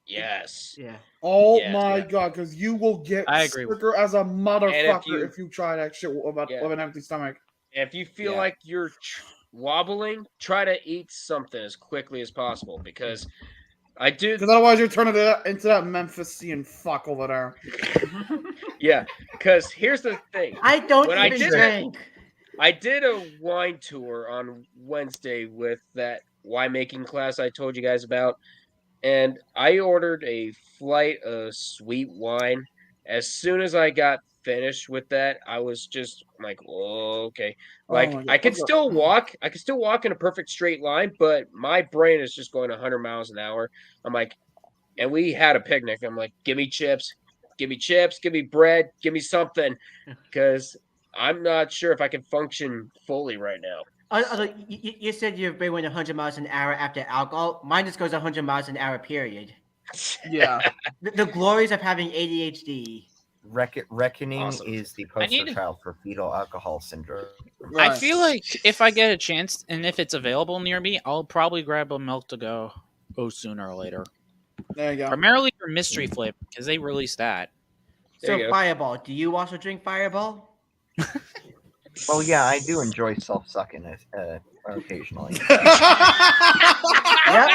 Speaker 5: Yes.
Speaker 3: Yeah.
Speaker 1: Oh
Speaker 5: Yes,
Speaker 1: my
Speaker 5: yeah.
Speaker 1: god, because you will get
Speaker 6: I agree.
Speaker 1: sicker as a motherfucker if
Speaker 5: you-
Speaker 1: you try that shit with
Speaker 5: Yeah.
Speaker 1: an empty stomach.
Speaker 5: If you feel
Speaker 4: Yeah.
Speaker 5: like you're wobbling, try to eat something as quickly as possible because I do.
Speaker 1: Because otherwise you're turning into that Memphian fuck over there.
Speaker 5: Yeah, because here's the thing.
Speaker 3: I don't
Speaker 5: When I
Speaker 3: even
Speaker 5: did it-
Speaker 3: drink.
Speaker 5: I did a wine tour on Wednesday with that wine making class I told you guys about, and I ordered a flight of sweet wine. As soon as I got finished with that, I was just like, oh, okay.
Speaker 1: Oh
Speaker 5: Like
Speaker 1: my God.
Speaker 5: I could
Speaker 1: Okay.
Speaker 5: still walk. I could still walk in a perfect straight line, but my brain is just going 100 miles an hour. I'm like, and we had a picnic. I'm like, give me chips, give me bread, give me something, because I'm not sure if I can function fully right now.
Speaker 3: Although you said your brain went 100 miles an hour after alcohol. Mine just goes 100 miles an hour, period.
Speaker 1: Yeah.
Speaker 3: The glories of having ADHD.
Speaker 4: Reckoning
Speaker 5: Awesome.
Speaker 4: is the
Speaker 6: I need
Speaker 4: poster
Speaker 6: to-
Speaker 4: child for fetal alcohol syndrome.
Speaker 6: I
Speaker 1: Right.
Speaker 6: feel like if I get a chance and if it's available near me, I'll probably grab a milk to go sooner or later.
Speaker 1: There you go.
Speaker 6: Primarily for mystery flavor because they released that.
Speaker 5: There
Speaker 3: So
Speaker 5: you go.
Speaker 3: Fireball, do you also drink Fireball?
Speaker 4: Well, yeah, I do enjoy self-sucking occasionally.
Speaker 3: Yep.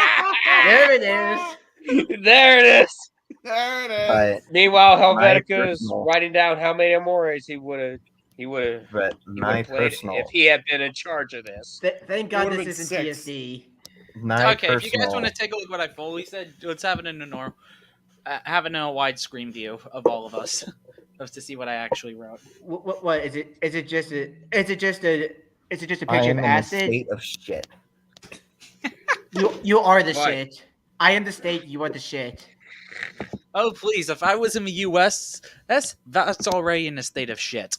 Speaker 3: There it is.
Speaker 5: There it is.
Speaker 1: There it is.
Speaker 4: But
Speaker 5: Meanwhile,
Speaker 4: My
Speaker 5: Helvetica is
Speaker 4: personal-
Speaker 5: writing down how many amores he would have
Speaker 4: my
Speaker 5: played
Speaker 4: personal
Speaker 5: if he had been in charge of this.
Speaker 3: Thank God
Speaker 1: would've
Speaker 3: this
Speaker 1: been
Speaker 3: isn't
Speaker 1: 6.
Speaker 3: TSD.
Speaker 4: my
Speaker 6: Okay, if you guys
Speaker 4: personal
Speaker 6: want to take a look at what I fully said, let's have it in a having a widescreen view of all of us, to see what I actually wrote.
Speaker 3: What is it? Is it just a? Is it just a? Is it just a
Speaker 4: I
Speaker 3: picture
Speaker 4: am
Speaker 3: of
Speaker 4: in a
Speaker 3: acid?
Speaker 4: state of shit.
Speaker 3: You are the
Speaker 5: Why?
Speaker 3: shit. I am the state. You are the shit.
Speaker 6: Oh please! If I was in the U.S., that's already in a state of shit.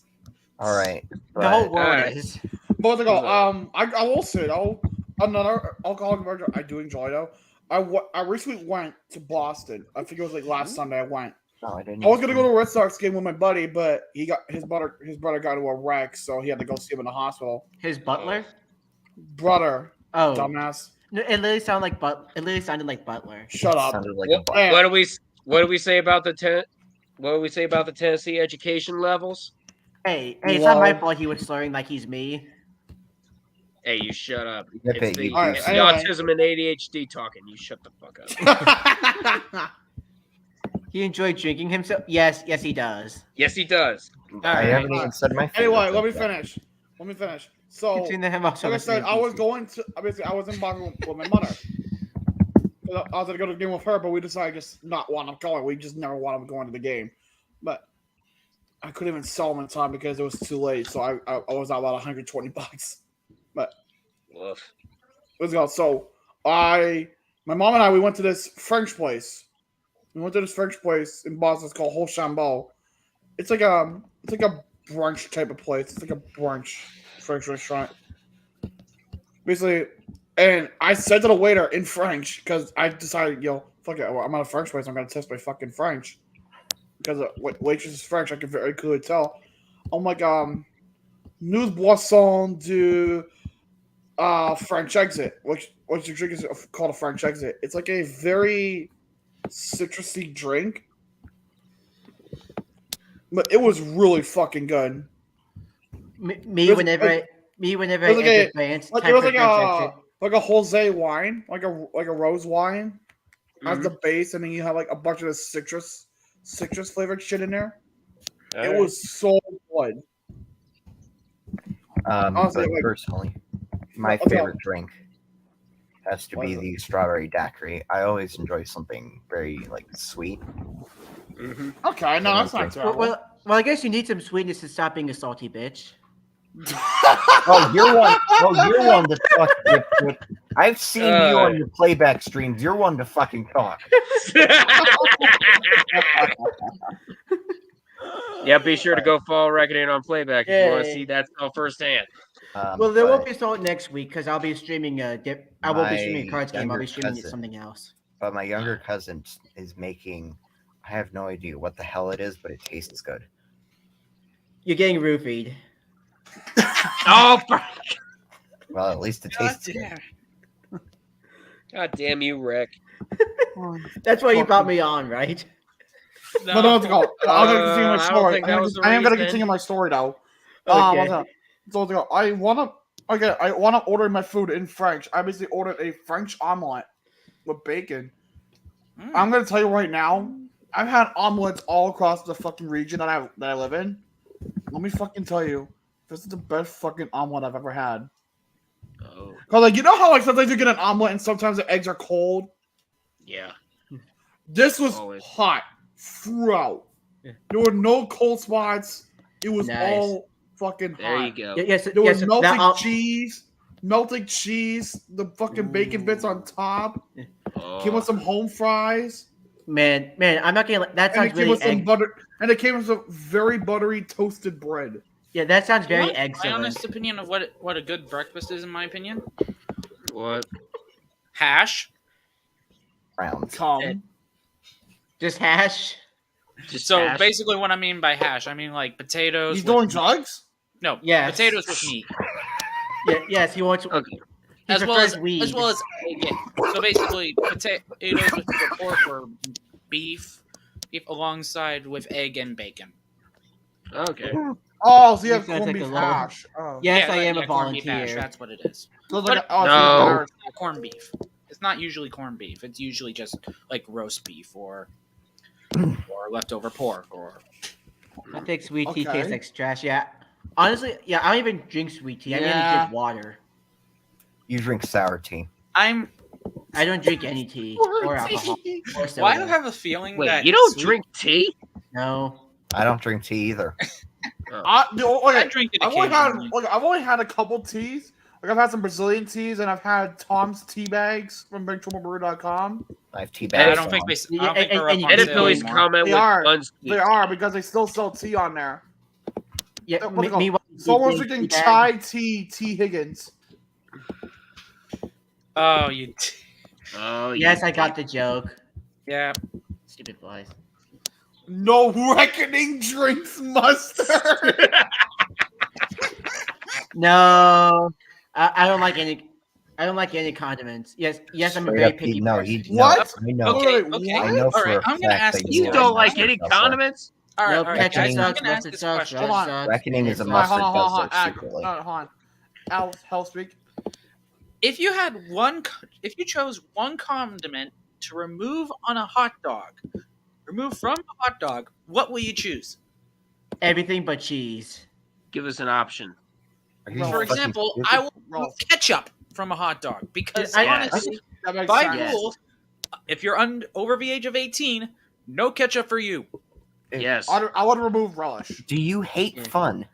Speaker 4: All right,
Speaker 3: The whole
Speaker 4: but
Speaker 3: world
Speaker 5: Alright.
Speaker 3: is.
Speaker 1: But to go,
Speaker 5: Who's
Speaker 1: I will say though, another alcoholic beverage I do enjoy though. I recently went to Boston. I think it was like last Sunday. I went.
Speaker 4: no, I didn't.
Speaker 1: I was gonna go to a Red Sox game with my buddy, but his brother got into a wreck, so he had to go see him in the hospital.
Speaker 3: His butler.
Speaker 1: Brother,
Speaker 3: Oh,
Speaker 1: dumbass,
Speaker 3: no, it literally sounded like It literally sounded like Butler.
Speaker 1: shut up.
Speaker 4: Sounded like
Speaker 5: What,
Speaker 4: a butt.
Speaker 1: Hey,
Speaker 5: what do we say about the Tennessee education levels?
Speaker 3: Hey, it's not my
Speaker 1: Lol.
Speaker 3: fault he was slurring like he's me.
Speaker 5: Hey, you shut up.
Speaker 4: I
Speaker 5: It's
Speaker 4: bet
Speaker 5: the,
Speaker 4: you
Speaker 1: Alright,
Speaker 5: it's
Speaker 1: anyway.
Speaker 5: the autism and ADHD talking. You shut the fuck up.
Speaker 3: He enjoyed drinking himself. Yes, he does.
Speaker 5: Yes, he does.
Speaker 4: I haven't even said my.
Speaker 1: Anyway,
Speaker 4: favorite
Speaker 1: let me
Speaker 4: thing yet.
Speaker 1: finish. So,
Speaker 3: Between them, also
Speaker 1: like I
Speaker 3: listening
Speaker 1: said,
Speaker 3: to
Speaker 1: I was
Speaker 3: PC.
Speaker 1: going to obviously I was in Boston with my mother. I was gonna go to the game with her, but we decided just not want him going. We just never want him going to the game. But I couldn't even sell him in time because it was too late. So I was out about $120. But
Speaker 5: Woof.
Speaker 1: let's go. So my mom and I, we went to this French place. We went to this French place in Boston. It's called Holchambeau. It's like a brunch type of place. It's like a brunch French restaurant. Basically, and I said to the waiter in French because I decided, fuck it, I'm at a French place. I'm gonna test my fucking French because waitress is French. I can very clearly tell. I'm like, nous boissons du French exit, which the drink is called a French exit. It's like a very citrusy drink, but it was really fucking good.
Speaker 3: Me
Speaker 1: It was-
Speaker 3: whenever
Speaker 1: it-
Speaker 3: I
Speaker 1: it was like
Speaker 3: enter
Speaker 1: a-
Speaker 3: France,
Speaker 1: Like
Speaker 3: time
Speaker 1: it was
Speaker 3: for
Speaker 1: like
Speaker 3: French exit.
Speaker 1: a Jose wine, like a rose wine as
Speaker 5: Mhm.
Speaker 1: the base, and then you have like a bunch of the citrus flavored shit in there. It
Speaker 5: Alright.
Speaker 1: was so good. Honestly,
Speaker 4: But
Speaker 1: like-
Speaker 4: personally, my
Speaker 1: What's up?
Speaker 4: favorite drink has to
Speaker 1: What
Speaker 4: be
Speaker 1: is it?
Speaker 4: the strawberry daiquiri. I always enjoy something very sweet.
Speaker 5: Mhm.
Speaker 1: Okay, no, that's not
Speaker 4: Okay.
Speaker 1: terrible.
Speaker 3: Well, I guess you need some sweetness to stop being a salty bitch.
Speaker 4: Oh, you're one. Oh, you're one to talk. With. I've seen you on your playback streams. You're one to fucking talk.
Speaker 5: Yeah, be sure to go follow Reckoning on playback if you want to
Speaker 3: Yay.
Speaker 5: see that stuff firsthand.
Speaker 3: Well, there won't
Speaker 4: But-
Speaker 3: be salt next week because I'll be streaming I won't be streaming a
Speaker 4: My
Speaker 3: cards game. I'll be
Speaker 4: younger
Speaker 3: streaming
Speaker 4: cousin.
Speaker 3: something else.
Speaker 4: But my younger cousin is making. I have no idea what the hell it is, but it tastes good.
Speaker 3: You're getting roofied.
Speaker 5: Oh, fuck.
Speaker 4: Well, at least it
Speaker 6: God
Speaker 4: tastes good.
Speaker 6: damn.
Speaker 5: God damn you, Rick.
Speaker 3: That's why you brought me on, right?
Speaker 1: But no, let's go. I'm gonna continue my
Speaker 5: I don't
Speaker 1: story.
Speaker 5: think that was the
Speaker 1: I am gonna
Speaker 5: reason.
Speaker 1: continue my story though.
Speaker 3: Okay.
Speaker 1: What's up? So let's go. I wanna order my food in French. I basically ordered a French omelet with bacon. I'm gonna tell you right now, I've had omelets all across the fucking region that I live in. Let me fucking tell you, this is the best fucking omelet I've ever had.
Speaker 5: Oh,
Speaker 1: Cause like you know how like sometimes you get an omelet and sometimes the eggs are cold.
Speaker 5: yeah.
Speaker 1: This was
Speaker 5: Always.
Speaker 1: hot throughout.
Speaker 3: Yeah.
Speaker 1: There were no cold spots. It was
Speaker 3: Nice.
Speaker 1: all fucking hot.
Speaker 5: There you go.
Speaker 3: Yes,
Speaker 1: There was
Speaker 3: yes,
Speaker 1: melting cheese, the fucking bacon bits on top.
Speaker 5: Oh.
Speaker 1: Came with some home fries.
Speaker 3: man, I'm not gonna. That
Speaker 1: And
Speaker 3: sounds
Speaker 1: it came
Speaker 3: really
Speaker 1: with some butter. And it came with some very buttery toasted bread.
Speaker 3: Yeah, that sounds very
Speaker 6: My
Speaker 3: excellent.
Speaker 6: honest opinion of what a good breakfast is, in my opinion,
Speaker 5: What?
Speaker 6: hash.
Speaker 4: Rounds.
Speaker 1: Come.
Speaker 3: Just hash.
Speaker 5: Just
Speaker 6: So
Speaker 5: hash?
Speaker 6: basically, what I mean by hash, I mean like potatoes.
Speaker 1: He's
Speaker 6: with
Speaker 1: doing
Speaker 6: meat.
Speaker 1: drugs?
Speaker 6: No,
Speaker 3: Yes.
Speaker 6: potatoes with meat,
Speaker 3: Yeah, yes, he wants.
Speaker 5: Okay.
Speaker 3: He
Speaker 6: as well
Speaker 3: prefers
Speaker 6: as
Speaker 3: weed.
Speaker 6: egg. So basically, potatoes with either pork or beef alongside with egg and bacon.
Speaker 5: Okay.
Speaker 1: Oh, so you have
Speaker 3: He's gonna
Speaker 1: corned
Speaker 3: take
Speaker 1: beef
Speaker 3: a little-
Speaker 1: hash. Oh.
Speaker 3: Yes,
Speaker 6: Yeah,
Speaker 3: I am
Speaker 6: yeah,
Speaker 3: a
Speaker 6: corned beef hash,
Speaker 3: volunteer.
Speaker 6: that's what it is.
Speaker 1: So it's like
Speaker 6: But-
Speaker 1: oh, it's
Speaker 5: No.
Speaker 1: even better.
Speaker 6: It's not corned beef. It's not usually corned beef. It's usually just like roast beef or leftover pork or.
Speaker 3: I think sweet tea
Speaker 1: Okay.
Speaker 3: tastes like trash. Yeah, honestly, yeah, I don't even drink sweet tea. I mainly
Speaker 1: Yeah.
Speaker 3: drink water.
Speaker 4: You drink sour tea.
Speaker 6: I'm.
Speaker 3: I don't drink any tea or alcohol or soda.
Speaker 6: Why do I have a feeling
Speaker 5: Wait,
Speaker 6: that
Speaker 5: you don't
Speaker 6: sweet-
Speaker 5: drink tea?
Speaker 3: No.
Speaker 4: I don't drink tea either.
Speaker 6: I
Speaker 1: Okay,
Speaker 6: drink it
Speaker 1: I've
Speaker 6: occasionally.
Speaker 1: only had a couple teas. Like I've had some Brazilian teas, and I've had Tom's tea bags from Benchwarmer.com.
Speaker 4: I have tea
Speaker 6: I
Speaker 4: bags.
Speaker 6: don't think
Speaker 4: on.
Speaker 6: I don't think they're
Speaker 3: And
Speaker 6: up
Speaker 3: you
Speaker 6: on
Speaker 5: Edit
Speaker 3: did
Speaker 6: sale
Speaker 5: Billy's
Speaker 6: anymore.
Speaker 5: comment
Speaker 1: They
Speaker 5: with
Speaker 1: are.
Speaker 5: buns.
Speaker 1: They are because they still sell tea on there.
Speaker 3: Yeah,
Speaker 1: What do you call it?
Speaker 3: meanwhile,
Speaker 1: Someone's
Speaker 3: you
Speaker 1: drinking
Speaker 3: drink
Speaker 1: chai tea, T. Higgins.
Speaker 6: Oh, you.
Speaker 5: Oh,
Speaker 3: Yes, I got the joke.
Speaker 6: Yeah.
Speaker 3: Stupid flies.
Speaker 1: No reckoning drinks mustard.
Speaker 3: No, I don't like any. I don't like any condiments. Yes, I'm a
Speaker 4: Straight
Speaker 3: very
Speaker 4: up,
Speaker 3: picky
Speaker 4: no,
Speaker 3: person.
Speaker 4: no,
Speaker 1: What?
Speaker 4: I know.
Speaker 6: Okay.
Speaker 1: Wait,
Speaker 6: Okay.
Speaker 1: what?
Speaker 4: I know
Speaker 6: All
Speaker 4: for
Speaker 6: right.
Speaker 4: a
Speaker 6: I'm gonna
Speaker 4: fact
Speaker 6: ask
Speaker 4: that
Speaker 6: this.
Speaker 5: You
Speaker 4: like
Speaker 5: don't like
Speaker 4: mustard
Speaker 5: any
Speaker 4: does that.
Speaker 5: condiments?
Speaker 6: All right.
Speaker 3: No,
Speaker 6: All right.
Speaker 3: ketchup
Speaker 6: Guys, I'm
Speaker 3: sucks,
Speaker 6: gonna ask
Speaker 3: mustard
Speaker 6: this
Speaker 3: sucks,
Speaker 6: question.
Speaker 3: relish
Speaker 1: Hold on.
Speaker 3: sucks.
Speaker 4: Reckoning is a
Speaker 3: Hold
Speaker 4: mustard
Speaker 1: hold
Speaker 4: does
Speaker 1: on,
Speaker 4: that secretly.
Speaker 1: hold on. Al, hell speak.
Speaker 6: If you chose one condiment to remove on a hot dog, remove from a hot dog, what will you choose?
Speaker 3: Everything but cheese.
Speaker 5: Give us an option.
Speaker 4: Are you
Speaker 1: For
Speaker 6: For
Speaker 4: fucking
Speaker 6: example,
Speaker 4: stupid?
Speaker 6: I will remove
Speaker 1: Rolls.
Speaker 6: ketchup from a hot dog because
Speaker 3: I-
Speaker 6: honestly,
Speaker 1: That makes
Speaker 6: by
Speaker 1: sense.
Speaker 6: rule, if you're over the age of 18, no ketchup for you.
Speaker 5: Yes.
Speaker 1: I would remove relish.
Speaker 4: Do you hate
Speaker 3: Yeah.
Speaker 4: fun?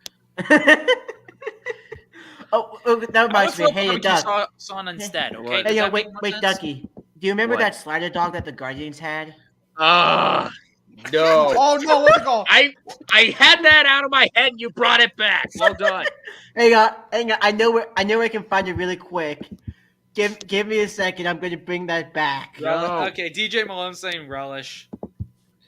Speaker 3: oh, that
Speaker 6: I would
Speaker 3: reminds me.
Speaker 6: throw
Speaker 3: Hey,
Speaker 6: barbecue
Speaker 3: Duck.
Speaker 6: sauce instead. Okay.
Speaker 5: What?
Speaker 6: Does
Speaker 3: Hey, yo,
Speaker 6: that
Speaker 3: wait,
Speaker 6: make more
Speaker 3: wait,
Speaker 6: sense?
Speaker 3: Ducky. Do you remember
Speaker 5: What?
Speaker 3: that slider dog that the Guardians had?
Speaker 5: No.
Speaker 1: Oh no, what's it called?
Speaker 5: I had that out of my head. You brought it back. Well done.
Speaker 3: Hang on. I know where I can find it really quick. Give me a second. I'm going to bring that back.
Speaker 5: No.
Speaker 6: Okay, DJ Malone's saying relish.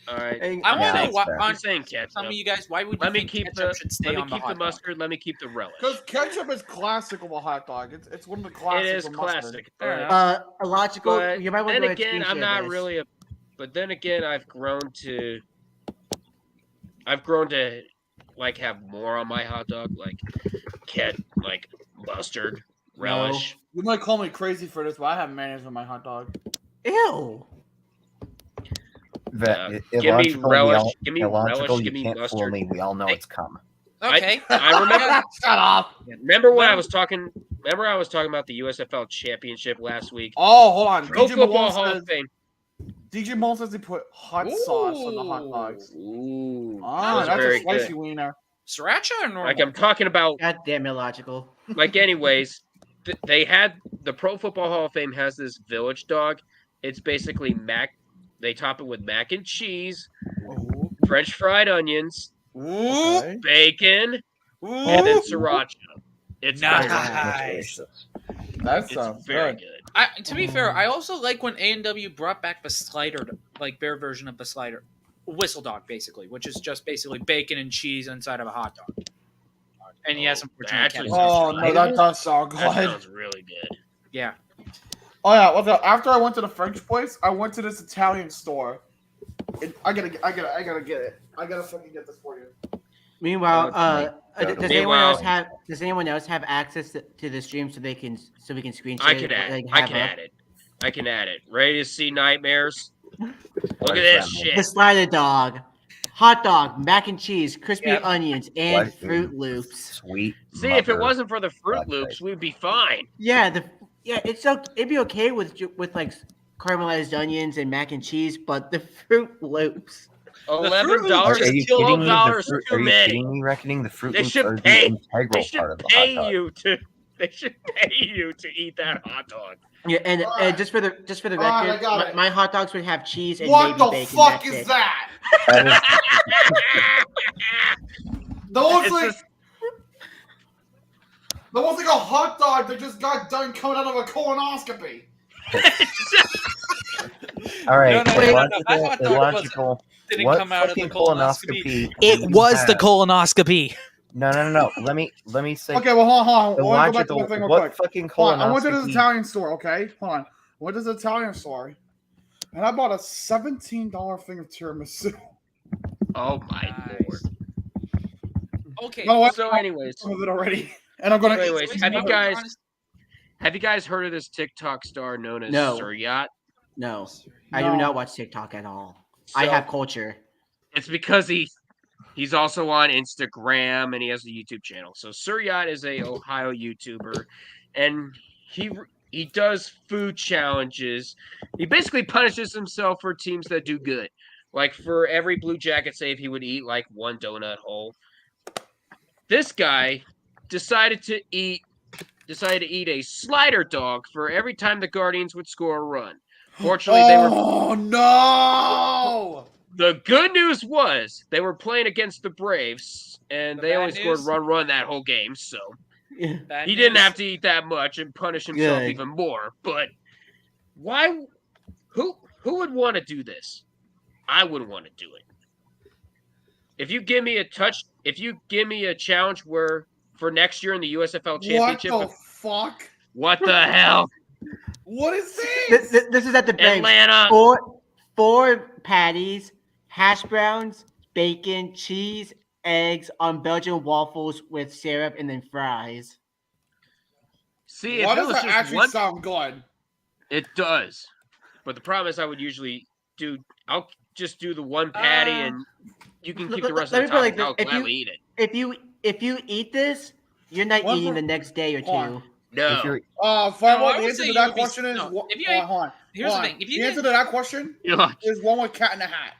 Speaker 5: All right.
Speaker 3: Hang-
Speaker 6: I want to
Speaker 4: Yeah,
Speaker 6: know why,
Speaker 4: fair.
Speaker 5: I'm
Speaker 6: on
Speaker 5: saying ketchup.
Speaker 6: some of you guys, why would you
Speaker 5: Let me
Speaker 6: think
Speaker 5: keep
Speaker 6: ketchup
Speaker 5: the
Speaker 6: should stay on the hot dog?
Speaker 5: mustard. Let me keep the relish.
Speaker 1: Because ketchup is classic of a hot dog. It's one of the
Speaker 5: It
Speaker 1: classics.
Speaker 5: is
Speaker 1: of mustard.
Speaker 5: classic.
Speaker 6: Fair
Speaker 5: But,
Speaker 6: enough.
Speaker 3: Illogical.
Speaker 5: but
Speaker 3: You might want
Speaker 5: then
Speaker 3: to
Speaker 5: again, I'm
Speaker 3: screen
Speaker 5: not
Speaker 3: share this.
Speaker 5: really a. But then again, I've grown to like have more on my hot dog, like mustard, relish.
Speaker 1: You might call me crazy for this, but I have mayonnaise on my hot dog.
Speaker 3: Ew.
Speaker 5: Give me relish. Give me
Speaker 4: illogical,
Speaker 5: relish.
Speaker 4: you
Speaker 5: Give me
Speaker 4: can't fool
Speaker 5: mustard.
Speaker 4: me. We all know
Speaker 5: Hey.
Speaker 4: it's cum.
Speaker 6: Okay.
Speaker 5: I remember.
Speaker 1: Shut up.
Speaker 5: Remember when I was talking? Remember I was talking about the USFL championship last week?
Speaker 1: Oh, hold on.
Speaker 5: Pro
Speaker 1: DJ
Speaker 5: Football
Speaker 1: Malone
Speaker 5: Hall
Speaker 1: says
Speaker 5: of Fame.
Speaker 1: DJ Malone says he put hot sauce on the hot dogs.
Speaker 5: Ooh,
Speaker 1: Ah,
Speaker 5: those are
Speaker 1: that's
Speaker 5: very
Speaker 1: a spicy
Speaker 5: good.
Speaker 1: wiener.
Speaker 6: Sriracha or normal?
Speaker 5: Like I'm talking about.
Speaker 3: God damn illogical.
Speaker 5: Like anyways, they had the Pro Football Hall of Fame has this village dog. It's basically mac. They top it with mac and cheese, French fried onions,
Speaker 1: Okay.
Speaker 5: bacon, and then sriracha. It's
Speaker 6: Nice.
Speaker 5: very,
Speaker 1: That
Speaker 5: it's
Speaker 1: sounds
Speaker 5: very
Speaker 1: good.
Speaker 5: good.
Speaker 6: To be fair, I also like when A&W brought back the slider, like their version of the slider, whistle dog, basically, which is just basically bacon and cheese inside of a hot dog. And yes, unfortunately,
Speaker 5: actually
Speaker 6: ketchup.
Speaker 1: Oh no, that does sound
Speaker 5: That
Speaker 1: good.
Speaker 5: sounds really good.
Speaker 6: Yeah.
Speaker 1: Oh yeah, after I went to the French place, I went to this Italian store. I gotta get it. I gotta fucking get this for you.
Speaker 3: Meanwhile,
Speaker 4: Totally.
Speaker 3: does anyone else have access to the stream so we can screen share?
Speaker 5: I can add.
Speaker 3: like,
Speaker 5: I
Speaker 3: have
Speaker 5: can
Speaker 3: up?
Speaker 5: add it. I can add it. Ready to see nightmares?
Speaker 4: What
Speaker 5: Look at
Speaker 4: does
Speaker 5: this
Speaker 4: that mean?
Speaker 5: shit.
Speaker 3: The slider dog, hot dog, mac and cheese, crispy
Speaker 6: Yep.
Speaker 3: onions, and
Speaker 4: What
Speaker 3: Fruit
Speaker 4: in
Speaker 3: Loops.
Speaker 4: Sweet.
Speaker 5: See, if it
Speaker 4: mother-
Speaker 5: wasn't for the Fruit
Speaker 4: That's
Speaker 5: Loops,
Speaker 4: right.
Speaker 5: we'd be fine.
Speaker 3: Yeah, it'd be okay with like caramelized onions and mac and cheese, but the Fruit Loops.
Speaker 5: $11
Speaker 6: Loops
Speaker 5: is
Speaker 4: Are you kidding me?
Speaker 5: $12
Speaker 4: The
Speaker 5: too
Speaker 4: are you
Speaker 5: many.
Speaker 4: kidding me? Reckoning the Fruit
Speaker 5: They
Speaker 4: Loops
Speaker 5: should
Speaker 4: are
Speaker 5: pay-
Speaker 4: the integral
Speaker 5: They should
Speaker 4: part of the hot
Speaker 5: pay
Speaker 4: dog.
Speaker 5: you to. They should pay you to eat that hot dog.
Speaker 3: Yeah, and
Speaker 1: Alright.
Speaker 3: just for the
Speaker 1: Alright, I
Speaker 3: record,
Speaker 1: got it.
Speaker 3: my hot dogs would have cheese and
Speaker 1: What
Speaker 3: maybe
Speaker 1: the
Speaker 3: bacon.
Speaker 1: fuck
Speaker 3: that's
Speaker 1: is
Speaker 3: it.
Speaker 1: that?
Speaker 4: That is
Speaker 1: That looks
Speaker 5: It's
Speaker 1: like
Speaker 5: just-
Speaker 1: that looks like a hot dog that just got done coming out of a colonoscopy.
Speaker 4: all right.
Speaker 6: No,
Speaker 3: wait,
Speaker 6: that hot dog
Speaker 4: illogical.
Speaker 6: Didn't
Speaker 4: What
Speaker 6: come out of the
Speaker 4: fucking
Speaker 6: colonoscopy.
Speaker 4: do
Speaker 6: It
Speaker 4: you
Speaker 6: was the
Speaker 4: have?
Speaker 6: colonoscopy.
Speaker 4: No. Let me say.
Speaker 1: Okay, well, hold on. I want to go back to
Speaker 4: illogical.
Speaker 1: the thing real
Speaker 4: What
Speaker 1: quick.
Speaker 4: fucking
Speaker 1: Hold on, I went to this
Speaker 4: colonoscopy?
Speaker 1: Italian store, okay? Hold on. I went to this Italian store, and I bought a $17 thing of tiramisu.
Speaker 5: Oh my
Speaker 6: Nice.
Speaker 5: lord.
Speaker 6: Okay.
Speaker 1: No, I
Speaker 5: So,
Speaker 1: bought
Speaker 5: anyways,
Speaker 1: some of it already, and I'm gonna.
Speaker 5: Anyways,
Speaker 1: eat
Speaker 5: have you
Speaker 1: some of it.
Speaker 5: guys heard of this TikTok star known as
Speaker 3: No.
Speaker 5: Suryat?
Speaker 3: No, I do
Speaker 1: No.
Speaker 3: not watch TikTok at all. I
Speaker 5: So,
Speaker 3: have culture.
Speaker 5: It's because he's also on Instagram and he has a YouTube channel. So Suryat is a Ohio YouTuber, and he does food challenges. He basically punishes himself for teams that do good. Like for every Blue Jacket save, he would eat like one donut whole. This guy decided to eat a slider dog for every time the Guardians would score a run. Fortunately, they were.
Speaker 1: Oh no!
Speaker 5: The good news was they were playing against the Braves, and
Speaker 6: The
Speaker 5: they
Speaker 6: bad
Speaker 5: only scored
Speaker 6: news?
Speaker 5: run that whole game. So
Speaker 6: Bad
Speaker 5: he didn't
Speaker 6: news.
Speaker 5: have to eat that much and punish himself
Speaker 3: Good.
Speaker 5: even more. But why? Who would want to do this? I wouldn't want to do it. If you give me a challenge where for next year in the USFL
Speaker 1: What
Speaker 5: championship,
Speaker 1: the fuck?
Speaker 5: what the hell?
Speaker 1: What is this?
Speaker 3: This is at the bank.
Speaker 5: Atlanta.
Speaker 3: Four patties, hash browns, bacon, cheese, eggs on Belgian waffles with syrup, and then fries.
Speaker 5: See, if
Speaker 1: Why
Speaker 5: it
Speaker 1: does
Speaker 5: was
Speaker 1: that
Speaker 5: just
Speaker 1: actually
Speaker 5: one,
Speaker 1: sound good?
Speaker 5: it does. But the problem is, I would usually I'll just do the one patty, and you can keep the rest
Speaker 3: let
Speaker 5: of
Speaker 3: me
Speaker 5: the
Speaker 3: put it
Speaker 5: toppings. I'll
Speaker 3: like this.
Speaker 5: gladly eat it.
Speaker 3: If you eat this, you're not
Speaker 1: One
Speaker 3: eating
Speaker 1: for-
Speaker 3: the next day or
Speaker 1: Hold on.
Speaker 3: two.
Speaker 5: No,
Speaker 4: If you're
Speaker 1: Fireball,
Speaker 6: I
Speaker 1: the
Speaker 6: would
Speaker 1: answer
Speaker 6: say
Speaker 1: to
Speaker 6: you
Speaker 1: that
Speaker 6: would be-
Speaker 1: question is
Speaker 6: no,
Speaker 1: what?
Speaker 6: if you
Speaker 1: Hold
Speaker 6: ate-
Speaker 1: on, hold on.
Speaker 6: Here's
Speaker 1: hold
Speaker 6: the
Speaker 1: on.
Speaker 6: thing, if you
Speaker 1: The answer
Speaker 6: did-
Speaker 1: to that question
Speaker 5: you know,
Speaker 1: is one with cat in a hat.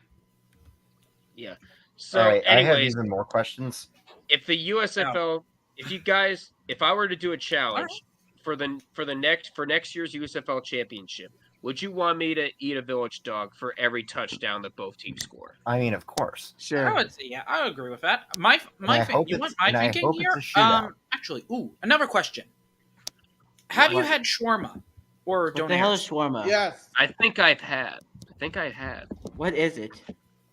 Speaker 5: yeah. So,
Speaker 4: all right, I have
Speaker 5: anyways,
Speaker 4: even more questions.
Speaker 5: if the USFL, if I were to do a challenge for next year's USFL championship, would you want me to eat a village dog for every touchdown that both teams score?
Speaker 4: I mean, of course.
Speaker 3: Sure.
Speaker 6: I would say, yeah, I agree with that. My
Speaker 4: I hope
Speaker 6: you want
Speaker 4: it's-
Speaker 6: my
Speaker 4: and I
Speaker 6: thinking
Speaker 4: hope
Speaker 6: here?
Speaker 4: it's a shootout.
Speaker 6: Actually, another question. Have you
Speaker 3: What?
Speaker 6: had shawarma or
Speaker 3: What the hell is
Speaker 6: donaires?
Speaker 3: shawarma?
Speaker 1: Yes.
Speaker 5: I think I have.
Speaker 3: What is it?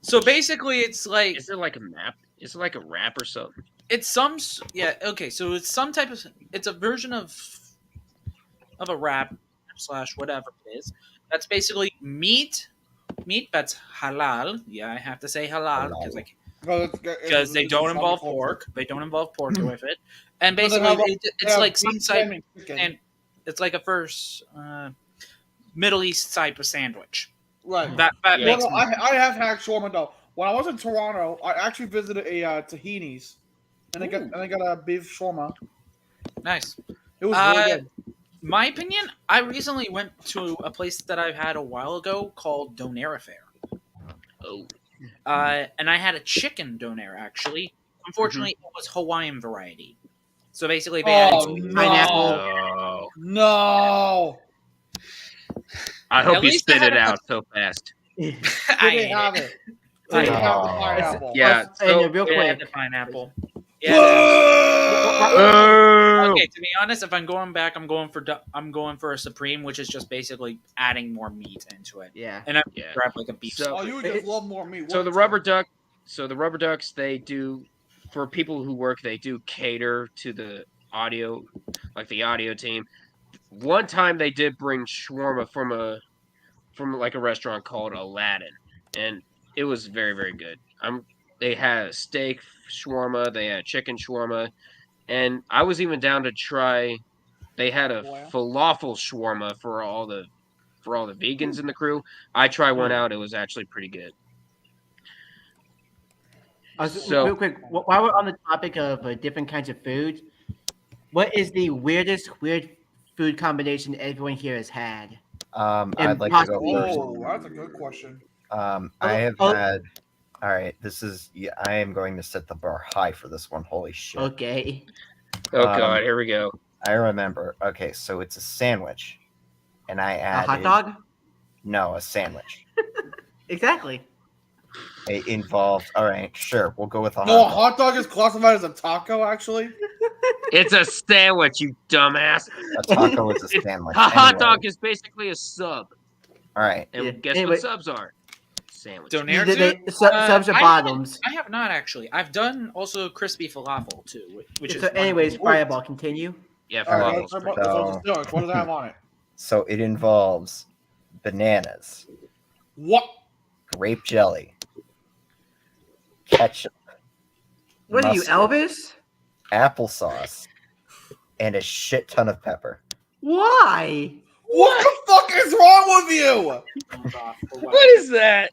Speaker 6: So basically, it's like
Speaker 5: Is it like a map? Is it like a wrap or something?
Speaker 6: it's some okay. So it's some type of it's a version of a wrap / whatever it is. That's basically meat that's halal. Yeah, I have to say halal because they don't involve pork. They don't involve pork with it. And
Speaker 1: But they
Speaker 6: basically,
Speaker 1: have-
Speaker 6: it's like some
Speaker 1: beef
Speaker 6: type,
Speaker 1: and chicken.
Speaker 6: and it's like a first Middle East type of sandwich.
Speaker 1: Right.
Speaker 6: That
Speaker 5: Yeah.
Speaker 1: No,
Speaker 6: makes
Speaker 1: no, I have had shawarma though. When I was in Toronto, I actually visited a Tahini's, and I got a beef shawarma.
Speaker 6: nice.
Speaker 1: It was really good.
Speaker 6: My opinion, I recently went to a place that I've had a while ago called Donair Affair.
Speaker 5: Oh,
Speaker 6: And I had a chicken donair, actually. Unfortunately, it was Hawaiian variety. So basically, they had
Speaker 1: Oh, no.
Speaker 3: Pineapple.
Speaker 5: no!
Speaker 1: No.
Speaker 5: I hope
Speaker 6: At
Speaker 5: you
Speaker 6: least I
Speaker 5: spit
Speaker 6: had
Speaker 5: it
Speaker 6: a-
Speaker 5: out so fast.
Speaker 1: They
Speaker 6: I
Speaker 1: didn't
Speaker 6: ate
Speaker 1: have
Speaker 6: it.
Speaker 1: it. They didn't have the
Speaker 4: Oh.
Speaker 1: pineapple.
Speaker 5: Yeah.
Speaker 3: And
Speaker 5: So,
Speaker 3: real
Speaker 6: They had
Speaker 3: quick,
Speaker 6: the pineapple. Yeah.
Speaker 5: oh,
Speaker 6: Okay, to be honest, if I'm going back, I'm going for a supreme, which is just basically adding more meat into it.
Speaker 3: yeah.
Speaker 6: And I
Speaker 5: Yeah.
Speaker 6: grab like a beef.
Speaker 5: So-
Speaker 1: Oh, you would just love more meat.
Speaker 5: So the rubber ducks, they do for people who work. They do cater to the audio, like the audio team. one time they did bring shawarma from like a restaurant called Aladdin, and it was very very good. They had steak shawarma, they had chicken shawarma, and I was even down to try. They had a falafel shawarma for all the vegans in the crew. I tried one out; it was actually pretty good. So
Speaker 3: real quick, while we're on the topic of different kinds of food, what is the weirdest weird food combination everyone here has had?
Speaker 4: I'd like to go first.
Speaker 1: Oh, that's a good question.
Speaker 4: I have had. All right, this is. Yeah, I am going to set the bar high for this one. Holy shit!
Speaker 3: Okay.
Speaker 5: oh god, here we go.
Speaker 4: I remember. Okay, so it's a sandwich, and I
Speaker 3: A
Speaker 4: added.
Speaker 3: hot dog?
Speaker 4: No, a sandwich.
Speaker 3: Exactly.
Speaker 4: It involved. All right, sure, we'll go with a
Speaker 1: No, a
Speaker 4: hot dog.
Speaker 1: hot dog is classified as a taco, actually.
Speaker 5: It's a sandwich, you dumbass.
Speaker 4: A taco is a sandwich.
Speaker 5: A hot
Speaker 4: Anyway,
Speaker 5: dog is basically a sub.
Speaker 4: All right.
Speaker 5: And
Speaker 3: Yeah.
Speaker 5: guess
Speaker 3: Anyway.
Speaker 5: what subs are? Sandwich.
Speaker 6: Donair
Speaker 3: Subs are bottoms.
Speaker 6: I have not actually. I've done also crispy falafel too, which
Speaker 3: So,
Speaker 6: is
Speaker 3: anyways,
Speaker 6: wonderful.
Speaker 3: Fireball, continue.
Speaker 5: Yeah,
Speaker 1: All right,
Speaker 5: falafel's
Speaker 1: let's
Speaker 5: pretty
Speaker 1: talk
Speaker 5: good.
Speaker 1: about what does it have on it?
Speaker 4: So it involves bananas,
Speaker 1: What?
Speaker 4: grape jelly, ketchup,
Speaker 3: What are you,
Speaker 4: mustard,
Speaker 3: Elvis?
Speaker 4: applesauce, and a shit ton of pepper.
Speaker 3: Why?
Speaker 1: What the fuck is wrong with you?
Speaker 5: What is that?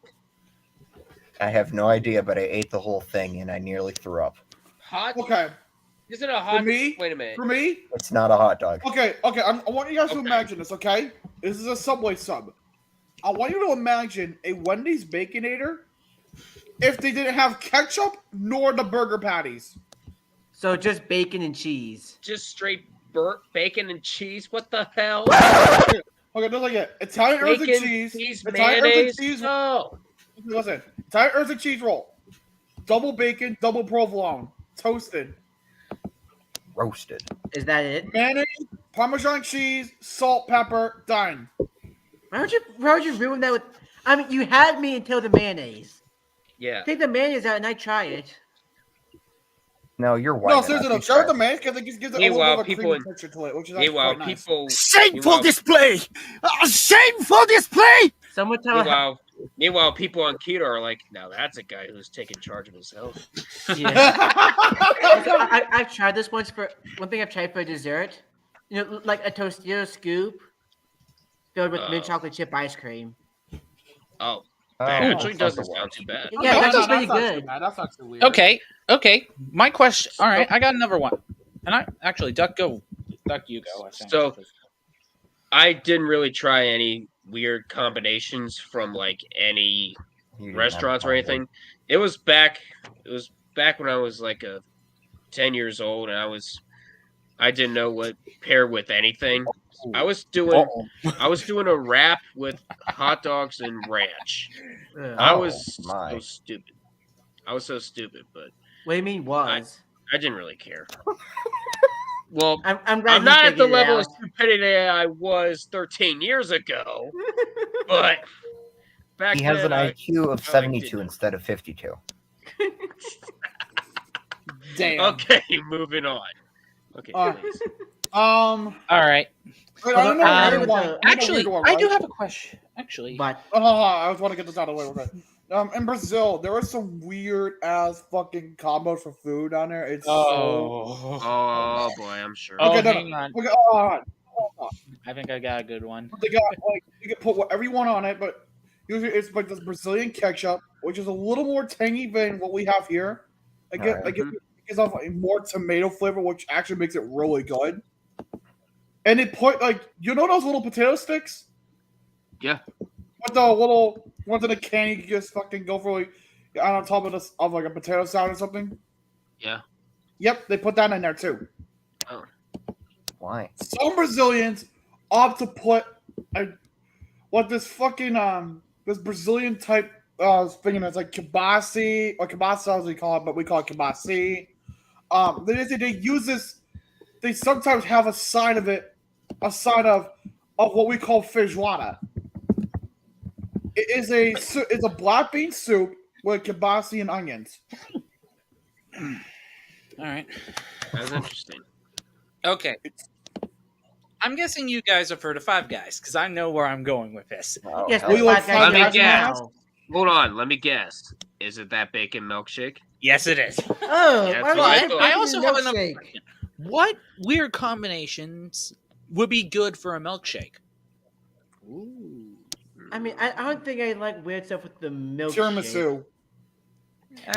Speaker 4: I have no idea, but I ate the whole thing and I nearly threw up.
Speaker 5: Hot?
Speaker 1: Okay,
Speaker 5: Is it a hot?
Speaker 1: for me,
Speaker 5: Wait a minute.
Speaker 1: for me.
Speaker 4: It's not a hot dog.
Speaker 1: Okay, I want you guys to
Speaker 5: Okay.
Speaker 1: imagine this. Okay, this is a Subway sub. I want you to imagine a Wendy's Baconator if they didn't have ketchup nor the burger patties.
Speaker 3: So just bacon and cheese.
Speaker 5: Just straight bacon and cheese? What the hell?
Speaker 1: Okay, just like it. Italian herbs and
Speaker 5: Bacon,
Speaker 1: cheese.
Speaker 5: cheese,
Speaker 1: Italian herbs and
Speaker 5: mayonnaise?
Speaker 1: cheese.
Speaker 5: No.
Speaker 1: Listen, Italian herbs and cheese roll. Double bacon, double provolone, toasted.
Speaker 4: Roasted.
Speaker 3: Is that it?
Speaker 1: Mayonnaise, Parmesan cheese, salt, pepper, done.
Speaker 3: Why would you ruin that with? I mean, you had me until the mayonnaise.
Speaker 5: Yeah.
Speaker 3: Take the mayonnaise out and I try it.
Speaker 4: No, you're white.
Speaker 1: No, seriously, though. Start with the mayonnaise because it gives it a little
Speaker 5: Meanwhile,
Speaker 1: bit of a
Speaker 5: people
Speaker 1: creamy
Speaker 5: in-
Speaker 1: texture to it, which is actually
Speaker 5: Meanwhile,
Speaker 1: quite nice.
Speaker 5: people.
Speaker 7: Shameful
Speaker 5: Meanwhile-
Speaker 7: display! A shameful display!
Speaker 3: Someone tell
Speaker 5: Meanwhile, people on keto are like, now that's a guy who's taking charge of his health.
Speaker 3: Yeah. I've tried this once for one thing. I've tried for dessert. You know, like a Tostito scoop filled with mint
Speaker 5: Oh.
Speaker 3: chocolate chip ice cream.
Speaker 5: Oh,
Speaker 4: Oh,
Speaker 5: that actually
Speaker 4: that's
Speaker 5: doesn't
Speaker 4: the
Speaker 5: sound
Speaker 4: worst.
Speaker 5: too bad.
Speaker 3: Yeah, that's
Speaker 1: not
Speaker 3: pretty
Speaker 1: too
Speaker 3: good.
Speaker 1: bad. That's not too weird.
Speaker 6: Okay. My question. All right, I got another one. And I actually, Duck, you go. I think.
Speaker 5: So- I didn't really try any weird combinations from like any
Speaker 4: You didn't
Speaker 5: restaurants
Speaker 4: have
Speaker 5: or
Speaker 4: a
Speaker 5: anything. It was back when I was like 10 years old, and I didn't know what pair with anything. I was doing a wrap with hot dogs and ranch.
Speaker 3: Ugh.
Speaker 5: I
Speaker 4: Oh,
Speaker 5: was
Speaker 4: my.
Speaker 5: so stupid. I was so stupid, but
Speaker 3: What do you mean was?
Speaker 5: I didn't really care. Well,
Speaker 3: I'm glad
Speaker 5: I'm
Speaker 3: you
Speaker 5: not at the
Speaker 3: figured it
Speaker 5: level
Speaker 3: out.
Speaker 5: of stupidity I was 13 years ago, but back
Speaker 4: He has
Speaker 5: then,
Speaker 4: an IQ of
Speaker 5: I
Speaker 4: 72
Speaker 5: didn't.
Speaker 4: instead of 52.
Speaker 1: Damn.
Speaker 5: Okay, moving on. Okay, please.
Speaker 6: All right.
Speaker 1: Wait, I don't know
Speaker 3: I
Speaker 1: where
Speaker 3: with
Speaker 1: you want-
Speaker 3: the-
Speaker 6: Actually,
Speaker 1: you want,
Speaker 6: I do
Speaker 1: right?
Speaker 6: have a question. Actually,
Speaker 3: But
Speaker 1: I just want to get this out of the way. Okay. In Brazil, there are some weird ass fucking combos for food down there. It's so.
Speaker 5: Oh boy, I'm sure.
Speaker 6: Oh,
Speaker 1: Okay, no,
Speaker 6: hang on.
Speaker 1: Okay, hold on.
Speaker 6: I think I got a good one.
Speaker 1: They got like you can put whatever you want on it, but usually it's like this Brazilian ketchup, which is a little more tangy than what we have here.
Speaker 4: Alright.
Speaker 1: It gives off a more tomato flavor, which actually makes it really good. And they put like those little potato sticks?
Speaker 5: Yeah.
Speaker 1: With the little ones in a can, you can just fucking go for like on top of this of like a potato salad or something.
Speaker 5: Yeah.
Speaker 1: Yep, they put that in there too.
Speaker 4: Why?
Speaker 1: Some Brazilians opt to put this Brazilian type thing that's like kibasi or kibasa as we call it, but we call it kibasi. They use this. They sometimes have a side of what we call feijoada. It's a black bean soup with kibasi and onions.
Speaker 6: All right.
Speaker 5: That's interesting.
Speaker 6: Okay. I'm guessing you guys have heard of Five Guys because I know where I'm going with this.
Speaker 4: Oh,
Speaker 3: Yes,
Speaker 4: hell
Speaker 3: but
Speaker 1: We like
Speaker 3: Five Guys
Speaker 1: Five
Speaker 5: Guys
Speaker 3: has
Speaker 5: in
Speaker 3: now.
Speaker 5: Hold on, let me guess. Is it that bacon milkshake?
Speaker 6: Yes, it is.
Speaker 3: Oh,
Speaker 5: Yeah,
Speaker 3: why
Speaker 5: that's
Speaker 3: would
Speaker 5: what I
Speaker 3: you
Speaker 5: thought.
Speaker 3: put
Speaker 6: I
Speaker 3: bacon
Speaker 6: also
Speaker 3: in
Speaker 6: have another
Speaker 3: milkshake?
Speaker 6: question. What weird combinations would be good for a milkshake?
Speaker 5: Ooh.
Speaker 3: I mean, I don't think I like weird stuff with the milkshake.
Speaker 1: Tiramisu.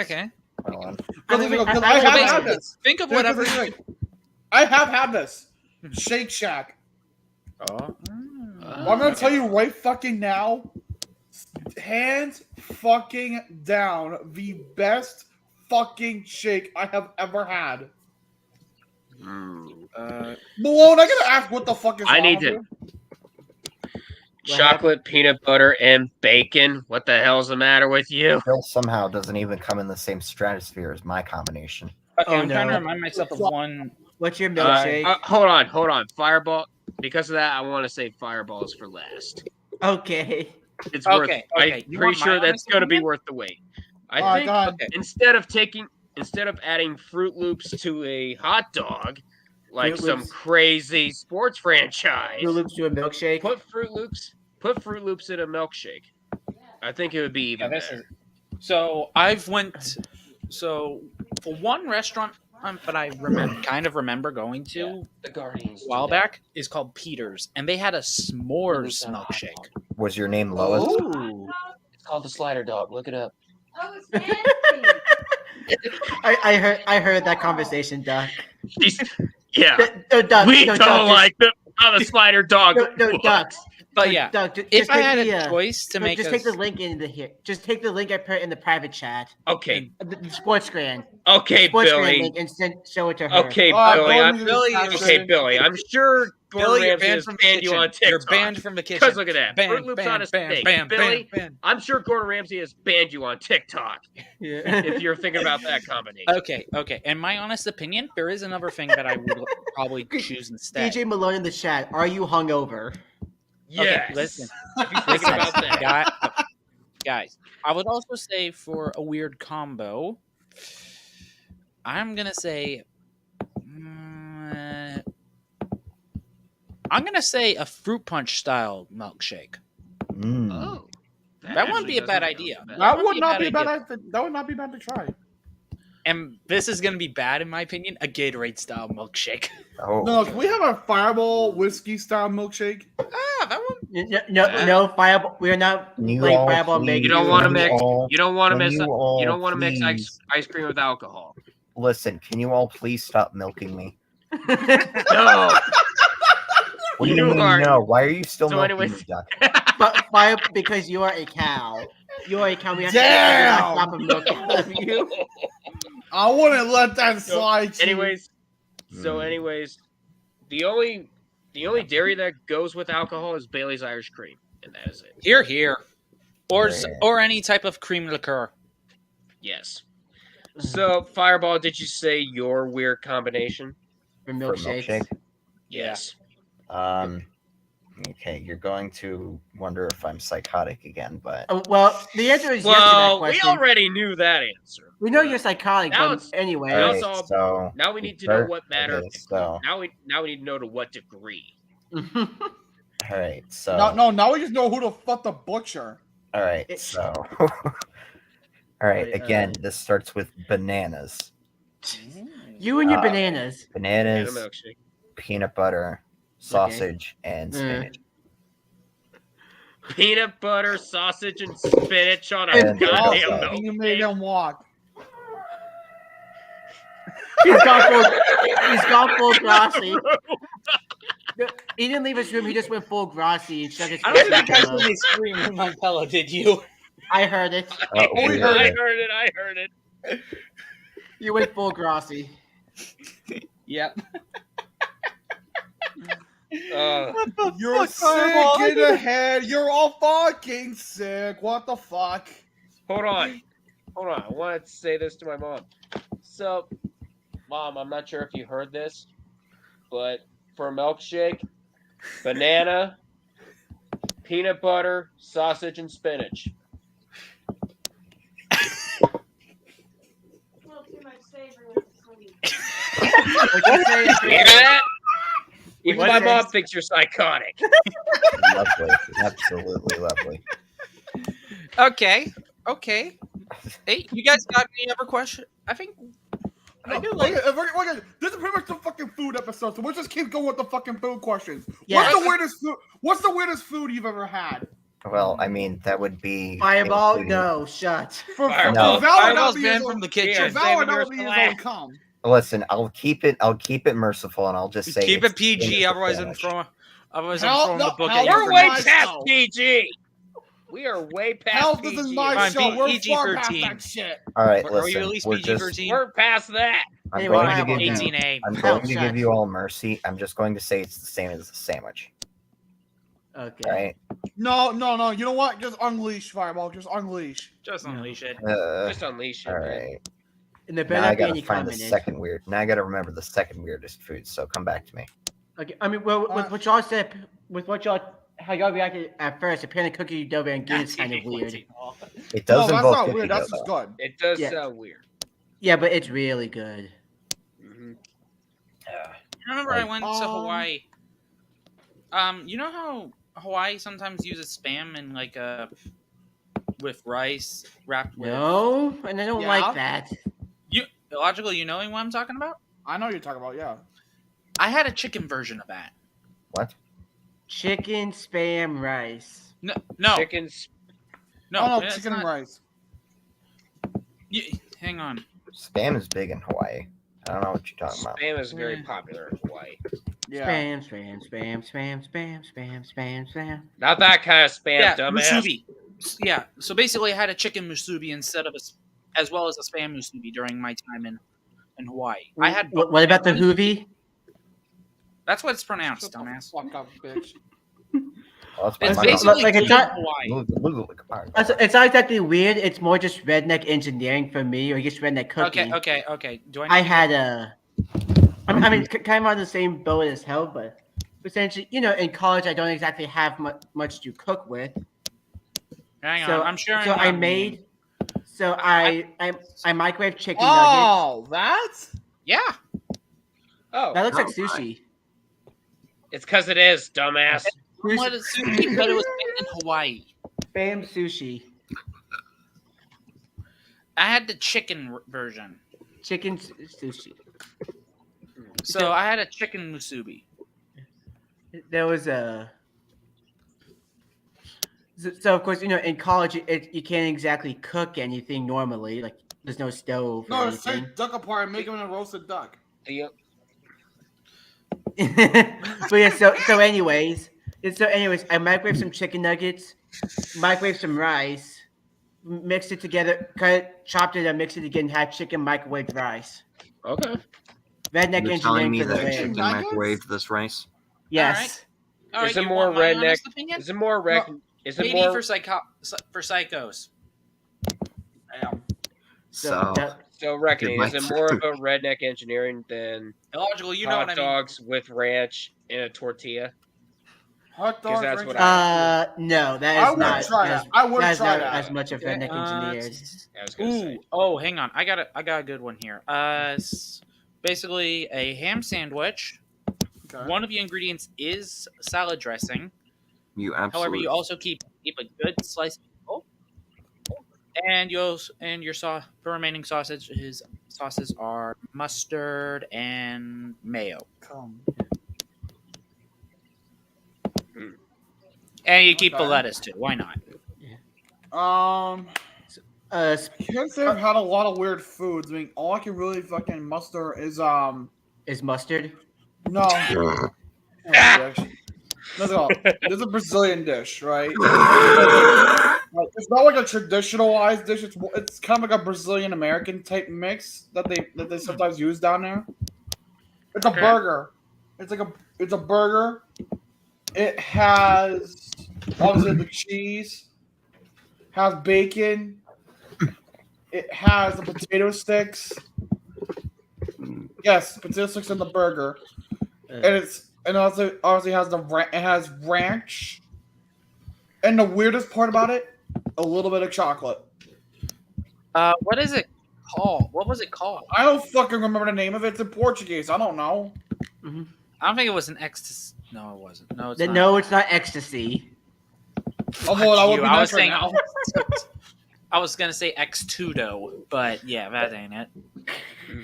Speaker 6: Okay.
Speaker 4: Hold on.
Speaker 3: I mean,
Speaker 1: Because
Speaker 3: I
Speaker 1: I
Speaker 3: like
Speaker 1: have
Speaker 3: bacon.
Speaker 1: had this.
Speaker 6: Think of
Speaker 1: Yeah,
Speaker 6: whatever.
Speaker 1: 'cause it's like, I have had this. Shake Shack.
Speaker 6: Oh.
Speaker 1: I'm gonna tell you right fucking now, hands fucking down, the best fucking shake I have ever had.
Speaker 5: Mm.
Speaker 1: Malone, I gotta ask what the fuck is
Speaker 5: I
Speaker 1: wrong
Speaker 5: need
Speaker 1: with
Speaker 5: to-
Speaker 1: you?
Speaker 5: Chocolate, peanut butter, and bacon. What the hell's the matter with you?
Speaker 4: Still somehow doesn't even come in the same stratosphere as my combination.
Speaker 6: Okay,
Speaker 3: Oh,
Speaker 6: I'm trying to
Speaker 3: no.
Speaker 6: remind myself of one.
Speaker 3: What's your milkshake?
Speaker 5: Hold on. Fireball. Because of that, I want to say Fireballs for last.
Speaker 3: Okay.
Speaker 5: It's worth.
Speaker 6: Okay.
Speaker 5: I'm
Speaker 6: You
Speaker 5: pretty
Speaker 6: want my
Speaker 5: sure that's
Speaker 6: honest
Speaker 5: going to be
Speaker 6: opinion?
Speaker 5: worth the wait. I
Speaker 1: Alright,
Speaker 5: think
Speaker 1: go ahead.
Speaker 6: Okay.
Speaker 5: instead of adding Fruit Loops to a hot dog, like
Speaker 3: Fruit
Speaker 5: some
Speaker 3: Loops.
Speaker 5: crazy sports franchise,
Speaker 3: Fruit Loops to a milkshake.
Speaker 5: put Fruit Loops in a milkshake. I think it would be even better.
Speaker 6: So So for one restaurant that I remember going to
Speaker 5: The Guardians.
Speaker 6: a while back is called Peter's, and they had a s'mores milkshake.
Speaker 4: Was your name Lois?
Speaker 3: Ooh.
Speaker 5: It's called the Slider Dog. Look it up.
Speaker 8: Oh, it's fancy.
Speaker 3: I heard that conversation, Duck.
Speaker 5: Yeah.
Speaker 3: No, Duck.
Speaker 5: We
Speaker 3: no,
Speaker 5: don't
Speaker 3: Duck,
Speaker 5: like how the Spider Dog.
Speaker 3: No, Duck.
Speaker 6: But yeah,
Speaker 3: Duck,
Speaker 6: if I
Speaker 3: take
Speaker 6: had
Speaker 3: the,
Speaker 6: a choice to make
Speaker 3: just take the link into here. Just take the link I put in the private chat.
Speaker 5: Okay.
Speaker 3: The sports grand.
Speaker 5: Okay,
Speaker 3: Sports grand
Speaker 5: Billy.
Speaker 3: link and show it to her.
Speaker 5: Okay,
Speaker 1: Alright,
Speaker 5: Billy.
Speaker 1: go
Speaker 5: I'm,
Speaker 1: to the
Speaker 6: Billy,
Speaker 1: discussion.
Speaker 5: okay, Billy. I'm sure Gordon
Speaker 6: Billy, you're
Speaker 5: Ramsay
Speaker 6: banned
Speaker 5: has
Speaker 6: from the
Speaker 5: banned you
Speaker 6: kitchen.
Speaker 5: on TikTok.
Speaker 6: You're banned from the kitchen.
Speaker 5: Because look at that.
Speaker 6: Banned,
Speaker 5: Fruit Loops on a
Speaker 6: banned,
Speaker 5: steak.
Speaker 6: banned,
Speaker 5: Billy,
Speaker 6: banned.
Speaker 5: I'm sure Gordon Ramsay has banned you on TikTok
Speaker 3: Yeah.
Speaker 5: if you're thinking about that combination.
Speaker 6: Okay. In my honest opinion, there is another thing that I would probably choose instead.
Speaker 3: DJ Malone in the chat. Are you hungover?
Speaker 5: Yes.
Speaker 6: Okay, listen.
Speaker 5: If you're thinking about that.
Speaker 6: Guys, I would also say for a weird combo, I'm gonna say, a fruit punch style milkshake.
Speaker 4: Mm.
Speaker 5: Oh.
Speaker 6: That wouldn't be a bad
Speaker 5: actually
Speaker 6: idea.
Speaker 5: doesn't sound
Speaker 1: That would not be
Speaker 6: idea.
Speaker 1: bad. That would not be bad to try.
Speaker 6: And this is gonna be bad in my opinion. A Gatorade style milkshake.
Speaker 4: Oh.
Speaker 1: No, can we have a Fireball whiskey style milkshike?
Speaker 6: That one.
Speaker 3: No, Fireball. We are not
Speaker 4: You
Speaker 3: playing
Speaker 4: all
Speaker 3: Fireball
Speaker 4: please-
Speaker 3: Big.
Speaker 5: You don't want to
Speaker 4: Can
Speaker 5: mix.
Speaker 4: all-
Speaker 5: You don't want to
Speaker 4: can
Speaker 5: mix.
Speaker 4: you
Speaker 5: You
Speaker 4: all
Speaker 5: don't want to mix
Speaker 4: please-
Speaker 5: ice cream with alcohol.
Speaker 4: Listen, can you all please stop milking me?
Speaker 5: No.
Speaker 4: What do you
Speaker 5: You
Speaker 4: mean
Speaker 5: are-
Speaker 4: no? Why are you still
Speaker 5: So
Speaker 4: milking
Speaker 5: anyways-
Speaker 4: me, Duck?
Speaker 3: But Fire, because you are a cow. You are a cow. We have
Speaker 1: Damn!
Speaker 3: to stop a milk out of you.
Speaker 1: I wouldn't let that slide. Chief.
Speaker 5: Anyways,
Speaker 4: Mm.
Speaker 5: the only dairy that goes with alcohol is Bailey's Irish Cream, and that is it.
Speaker 6: Here.
Speaker 4: Yeah.
Speaker 6: Or any type of cream liqueur.
Speaker 5: Yes. So, Fireball, did you say your weird combination?
Speaker 3: For
Speaker 4: For
Speaker 3: milkshakes.
Speaker 4: milkshake?
Speaker 5: Yes.
Speaker 4: Okay, you're going to wonder if I'm psychotic again, but
Speaker 3: Well, the answer is yes to that
Speaker 5: Well, we
Speaker 3: question.
Speaker 5: already knew that answer.
Speaker 3: We know you're psychotic,
Speaker 5: Now
Speaker 3: but
Speaker 5: it's-
Speaker 3: anyway.
Speaker 5: Now
Speaker 4: Alright,
Speaker 5: it's all-
Speaker 4: so
Speaker 5: Now we need to know
Speaker 4: Sure.
Speaker 5: what matter.
Speaker 4: Okay, so-
Speaker 5: Now we need to know to what degree.
Speaker 4: all right, so
Speaker 1: No. Now we just know who the fuck the butcher.
Speaker 4: all right,
Speaker 3: It-
Speaker 4: so all right,
Speaker 3: Wait,
Speaker 4: again, this starts with bananas.
Speaker 3: You and your
Speaker 4: Uh,
Speaker 3: bananas.
Speaker 5: And
Speaker 4: Bananas,
Speaker 5: a milkshake.
Speaker 4: peanut butter, sausage, and
Speaker 3: Mm.
Speaker 4: spinach.
Speaker 5: Peanut butter, sausage, and spinach on a
Speaker 4: And
Speaker 5: goddamn
Speaker 4: also-
Speaker 1: And you made
Speaker 5: milkshake.
Speaker 1: him walk.
Speaker 3: He's gone full Grassy. He didn't leave his room. He just went full Grassy and shook his
Speaker 6: I don't think
Speaker 3: fist
Speaker 6: you
Speaker 3: at
Speaker 6: guys
Speaker 3: pillow.
Speaker 6: really scream with my pillow, did you?
Speaker 3: I heard it.
Speaker 4: Oh,
Speaker 1: we
Speaker 4: weird.
Speaker 5: I heard it.
Speaker 3: You went full Grassy.
Speaker 6: Yep.
Speaker 1: You're sick in the head. You're all fucking sick. What the fuck?
Speaker 5: Hold on. I wanted to say this to my mom. So, Mom, I'm not sure if you heard this, but for a milkshake, banana, peanut butter, sausage, and spinach.
Speaker 8: A little too much savory with the sweet.
Speaker 3: What'd you say?
Speaker 5: You hear that? You Even
Speaker 3: What's
Speaker 5: my mom
Speaker 3: next?
Speaker 5: thinks you're psychotic.
Speaker 4: Lovely. Absolutely lovely.
Speaker 6: Okay. Hey, you guys got any other question? I think I do like.
Speaker 1: Okay, this is pretty much the fucking food episode, so we'll just keep going with the fucking food questions.
Speaker 3: Yeah.
Speaker 1: What's the weirdest food you've ever had?
Speaker 4: Well, I mean, that would be
Speaker 3: Fireball?
Speaker 4: including-
Speaker 3: No, shut.
Speaker 1: For
Speaker 5: Fireball.
Speaker 4: No.
Speaker 1: Val,
Speaker 6: Fireball's
Speaker 1: that be
Speaker 6: banned
Speaker 1: his
Speaker 6: from
Speaker 1: own-
Speaker 6: the
Speaker 1: for
Speaker 6: kitchen.
Speaker 1: Val,
Speaker 5: Saving
Speaker 1: that
Speaker 5: yours
Speaker 1: would be
Speaker 5: for
Speaker 1: his own
Speaker 5: last.
Speaker 1: cum.
Speaker 4: Listen, I'll keep it merciful, and I'll just say
Speaker 6: Keep
Speaker 4: it's
Speaker 6: it PG,
Speaker 4: in
Speaker 6: otherwise I'm
Speaker 4: sandwich.
Speaker 6: throwing. Otherwise
Speaker 1: Hell,
Speaker 6: I'm throwing
Speaker 1: no,
Speaker 6: the book
Speaker 1: hell,
Speaker 6: at you.
Speaker 5: We're
Speaker 6: for
Speaker 5: way
Speaker 6: not-
Speaker 5: past
Speaker 1: show.
Speaker 5: PG. We are way past
Speaker 1: Hell,
Speaker 5: PG.
Speaker 1: this is my
Speaker 6: Fine,
Speaker 1: show. We're far past
Speaker 6: PG-13.
Speaker 1: that shit.
Speaker 4: All right,
Speaker 6: Are you
Speaker 4: listen.
Speaker 6: at least
Speaker 4: We're
Speaker 6: PG
Speaker 4: just.
Speaker 6: 13?
Speaker 5: We're past that.
Speaker 4: I'm
Speaker 3: Anyway,
Speaker 4: going to
Speaker 3: Fireball,
Speaker 4: give you.
Speaker 6: 18A.
Speaker 4: I'm
Speaker 3: Hell,
Speaker 4: going to
Speaker 3: shut.
Speaker 4: give you all mercy. I'm just going to say it's the same as the sandwich.
Speaker 3: Okay.
Speaker 4: All right.
Speaker 1: No. You know what? Just unleash, Fireball. Just unleash.
Speaker 6: Just unleash it.
Speaker 5: Just unleash it.
Speaker 4: All
Speaker 5: man.
Speaker 4: right.
Speaker 3: And there
Speaker 4: Now
Speaker 3: better
Speaker 4: I
Speaker 3: not be
Speaker 4: gotta
Speaker 3: any
Speaker 4: find the
Speaker 3: comment in it.
Speaker 4: second weird. Now I gotta remember the second weirdest food. So come back to me.
Speaker 3: Okay. I mean, well, with what y'all said, how y'all reacted at first, apparently cookie dough and game is kind of weird.
Speaker 4: It does
Speaker 1: No, that's
Speaker 4: involve
Speaker 1: not
Speaker 4: cookie
Speaker 1: weird.
Speaker 4: dough,
Speaker 1: That's just
Speaker 4: though.
Speaker 1: good.
Speaker 5: It does
Speaker 3: Yeah.
Speaker 5: sound weird.
Speaker 3: Yeah, but it's really good.
Speaker 5: Mhm.
Speaker 6: I remember I
Speaker 4: Like-
Speaker 6: went to Hawaii. You know how Hawaii sometimes uses spam and like with rice wrapped with.
Speaker 3: No, and I don't
Speaker 1: Yeah.
Speaker 3: like that.
Speaker 6: Illogical, you knowing what I'm talking about?
Speaker 1: I know what you're talking about. Yeah.
Speaker 6: I had a chicken version of that.
Speaker 4: What?
Speaker 3: Chicken spam rice.
Speaker 6: No,
Speaker 5: Chickens.
Speaker 6: no,
Speaker 1: no,
Speaker 6: it's
Speaker 1: chicken and
Speaker 6: not-
Speaker 1: rice.
Speaker 6: Hang on.
Speaker 4: Spam is big in Hawaii. I don't know what you're talking about.
Speaker 5: Spam is very
Speaker 3: Yeah.
Speaker 5: popular in Hawaii.
Speaker 1: Yeah.
Speaker 3: Spam.
Speaker 5: Not that kind of spam,
Speaker 6: Yeah,
Speaker 5: dumbass.
Speaker 6: musubi. Yeah, so basically, I had a chicken musubi instead of as well as a spam musubi during my time in Hawaii. I had.
Speaker 3: What about the hoovie?
Speaker 6: That's what it's pronounced,
Speaker 1: Shut the
Speaker 6: dumbass.
Speaker 1: fuck up, bitch.
Speaker 4: Well, that's
Speaker 6: It's
Speaker 4: my
Speaker 6: basically
Speaker 3: like, it's
Speaker 6: good
Speaker 3: not-
Speaker 6: in Hawaii.
Speaker 3: It's not exactly weird. It's more just redneck engineering for me, or just redneck cooking.
Speaker 6: Okay. Do
Speaker 3: I had a. I mean, kind of on the same boat as hell, but essentially, in college, I don't exactly have much to cook with.
Speaker 6: Hang on,
Speaker 3: So
Speaker 6: I'm sure.
Speaker 3: So I made. So I microwaved chicken nuggets.
Speaker 1: Oh, that's
Speaker 6: Yeah.
Speaker 5: Oh,
Speaker 3: That looks like sushi.
Speaker 5: it's because it is, dumbass.
Speaker 6: What is sushi? But it was made in Hawaii.
Speaker 3: Spam sushi.
Speaker 6: I had the chicken version.
Speaker 3: Chicken sushi.
Speaker 6: So I had a chicken musubi.
Speaker 3: There was a. So of course, in college, you can't exactly cook anything normally. Like there's no stove or
Speaker 1: no. Just
Speaker 3: anything.
Speaker 1: take duck apart and make them in a roasted duck.
Speaker 5: The-
Speaker 3: But yeah, so anyways, I microwaved some chicken nuggets, microwaved some rice, mixed it together, chopped it, and mixed it again, had chicken microwaved rice.
Speaker 5: Okay.
Speaker 3: Redneck
Speaker 4: You're telling
Speaker 3: engineering
Speaker 4: me
Speaker 3: for the
Speaker 4: that
Speaker 3: win.
Speaker 4: chicken
Speaker 1: Nuggets?
Speaker 4: microwaved this rice?
Speaker 3: Yes.
Speaker 6: All
Speaker 5: Is it
Speaker 6: you
Speaker 5: more
Speaker 6: want my
Speaker 5: redneck?
Speaker 6: honest opinion?
Speaker 5: Is it more rec? Is it
Speaker 6: Maybe
Speaker 5: more?
Speaker 6: for psychos.
Speaker 1: Damn.
Speaker 4: So,
Speaker 5: Still reckoning.
Speaker 4: Good
Speaker 5: Is it more of a redneck engineering than
Speaker 6: Illogical, you know
Speaker 5: hot
Speaker 6: what I mean.
Speaker 5: dogs with ranch in a tortilla?
Speaker 1: Hot dogs.
Speaker 5: that's
Speaker 1: ranch
Speaker 5: what
Speaker 1: and-
Speaker 3: No, that
Speaker 1: I
Speaker 3: is
Speaker 1: would
Speaker 3: not.
Speaker 1: try
Speaker 3: as,
Speaker 1: that. I would
Speaker 3: that is
Speaker 1: try
Speaker 3: not
Speaker 1: that.
Speaker 3: as much of redneck engineers.
Speaker 5: I was gonna say.
Speaker 6: Ooh, oh, hang on. I got a good one here. Basically a ham sandwich.
Speaker 1: Okay.
Speaker 6: One of the ingredients is salad dressing.
Speaker 4: you
Speaker 6: However,
Speaker 4: absolutely.
Speaker 6: you also keep a good slice of pickle. And your the remaining sauces are mustard and mayo.
Speaker 1: Come.
Speaker 6: And you keep the
Speaker 1: Okay.
Speaker 6: lettuce too. Why not?
Speaker 1: Can't say I've had a lot of weird foods. I mean, all I can really fucking muster is
Speaker 3: Is mustard?
Speaker 1: no. No, there's a Brazilian dish, right? Like, it's not like a traditionalized dish. It's kind of like a Brazilian American type mix that they sometimes use down there. It's a
Speaker 6: Okay.
Speaker 1: burger. It's a burger. It has obviously the cheese. Has bacon. It has the potato sticks. Yes, potato sticks in the burger, and also obviously it has ranch. And the weirdest part about it, a little bit of chocolate.
Speaker 6: What is it called? What was it called?
Speaker 1: I don't fucking remember the name of it. It's in Portuguese. I don't know.
Speaker 6: I don't think it was an ecstasy. No, it wasn't. No, it's not.
Speaker 3: No, it's not ecstasy.
Speaker 1: Although that would be
Speaker 6: I was
Speaker 1: nice right
Speaker 6: saying.
Speaker 1: now.
Speaker 6: I was gonna say X2, but yeah, that ain't it.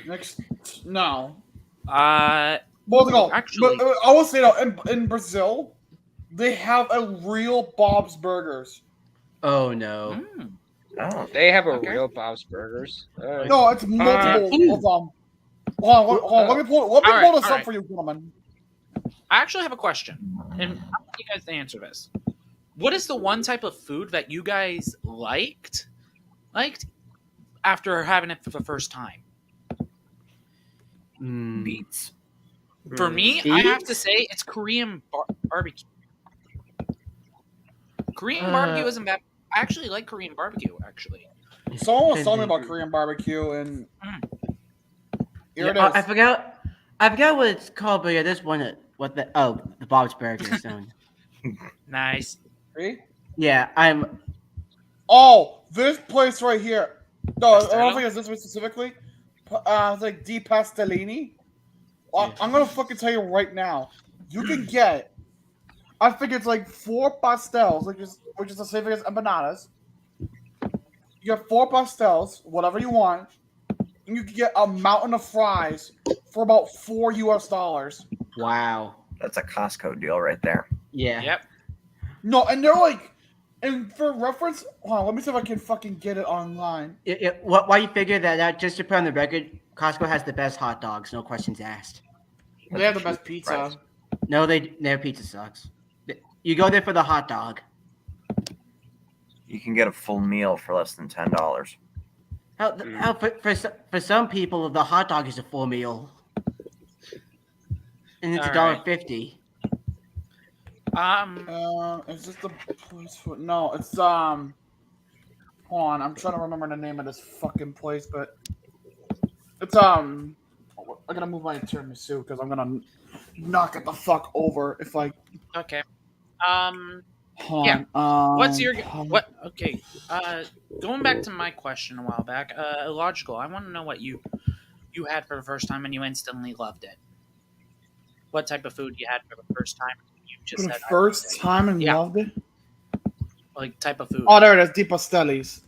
Speaker 1: Next, no.
Speaker 6: Actually,
Speaker 1: But I will say though, in Brazil, they have a real Bob's Burgers.
Speaker 3: Oh no.
Speaker 4: Oh,
Speaker 5: They have a
Speaker 6: Okay.
Speaker 5: real Bob's Burgers. All right.
Speaker 1: No, it's multiple of them. Hold on, let me pull
Speaker 6: Alright,
Speaker 1: this up
Speaker 6: alright.
Speaker 1: for you, gentlemen.
Speaker 6: I actually have a question, and I want you guys to answer this. What is the one type of food that you guys liked after having it for the first time?
Speaker 4: beets.
Speaker 6: For me, I have to say it's Korean barbecue. Korean barbecue isn't bad. I actually like Korean barbecue, actually.
Speaker 1: Someone was telling me about Korean barbecue, and here it is.
Speaker 3: I forgot what it's called, but yeah, there's one the Bob's Burgers.
Speaker 6: Nice.
Speaker 1: See?
Speaker 3: Yeah, I'm.
Speaker 1: Oh, this place right here. No, I
Speaker 6: Castello?
Speaker 1: don't think it's this one specifically. It's like Di Pastellini. I'm gonna fucking tell you right now. You can get. I think it's like 4 pastels, which is the same thing as empanadas. You get 4 pastels, whatever you want, and you can get a mountain of fries for about $4.
Speaker 3: Wow.
Speaker 4: That's a Costco deal right there.
Speaker 3: Yeah.
Speaker 6: Yep.
Speaker 1: No, and they're like, and for reference, hold on, let me see if I can fucking get it online.
Speaker 3: Why you figure that out? Just to put on the record, Costco has the best hot dogs. No questions asked.
Speaker 1: They have the best pizza.
Speaker 4: Fries.
Speaker 3: No, their pizza sucks. You go there for the hot dog.
Speaker 4: You can get a full meal for less than $10.
Speaker 3: For some people, the hot dog is a full meal, and it's
Speaker 6: All
Speaker 3: $1.50.
Speaker 1: Is this the place for? No, it's Hold on, I'm trying to remember the name of this fucking place, but it's I'm gonna move my tiramisu because I'm gonna knock it the fuck over if I.
Speaker 6: Okay.
Speaker 1: Hold
Speaker 6: Yeah.
Speaker 1: on,
Speaker 6: What's your what? Okay. Going back to my question a while back. Illogical. I want to know what you had for the first time and you instantly loved it. What type of food you had for the first time? You just
Speaker 1: for the
Speaker 6: said
Speaker 1: first time and
Speaker 6: Yeah.
Speaker 1: loved it.
Speaker 6: like type of food.
Speaker 1: Oh, there it is, Di Pastellis.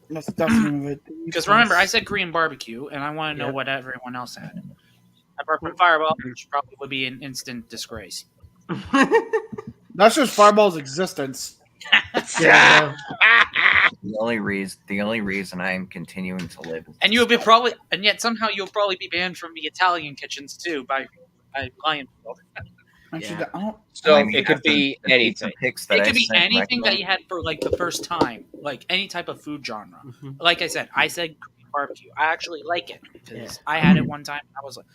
Speaker 1: That's the name of it.
Speaker 6: Because remember, I said Korean barbecue, and I want to know what everyone else had. Apart from Fireball, which probably would be an instant disgrace.
Speaker 1: That's just Fireball's existence.
Speaker 3: Yeah.
Speaker 4: The only reason I am continuing to live is
Speaker 6: And you would be probably, and yet somehow you'll probably be banned from the Italian kitchens too by Lionfield.
Speaker 1: Actually,
Speaker 3: Yeah.
Speaker 1: I don't.
Speaker 5: So
Speaker 4: I mean,
Speaker 5: it could be
Speaker 4: the pizza
Speaker 5: anything.
Speaker 4: pics that
Speaker 6: It
Speaker 4: I
Speaker 6: could be
Speaker 4: sent
Speaker 6: anything that
Speaker 4: recommend-
Speaker 6: you had for like the first time, like any type of food genre.
Speaker 3: Mhm.
Speaker 6: Like I said Korean barbecue. I actually like it because I had it one time. I was like,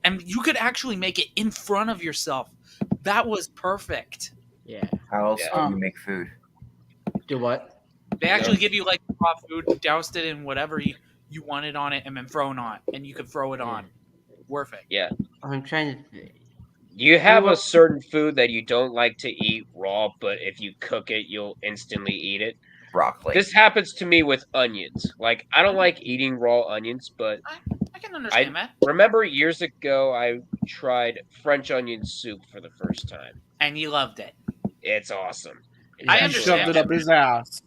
Speaker 6: and you could actually make it in front of yourself. That was perfect.
Speaker 3: Yeah.
Speaker 4: How else
Speaker 5: Yeah.
Speaker 4: do you make food?
Speaker 3: Do what?
Speaker 6: They actually give you like raw food, doused it in whatever you wanted on it, and then thrown on, and you could throw it on. Perfect.
Speaker 5: Yeah.
Speaker 3: I'm trying to.
Speaker 5: You have a certain food that you don't like to eat raw, but if you cook it, you'll instantly eat it.
Speaker 4: Broccoli.
Speaker 5: This happens to me with onions. Like, I don't like eating raw onions, but
Speaker 6: I can understand that.
Speaker 5: remember years ago I tried French onion soup for the first time.
Speaker 6: And you loved it.
Speaker 5: It's awesome.
Speaker 6: I
Speaker 1: He
Speaker 6: understand.
Speaker 1: shoved it up his ass.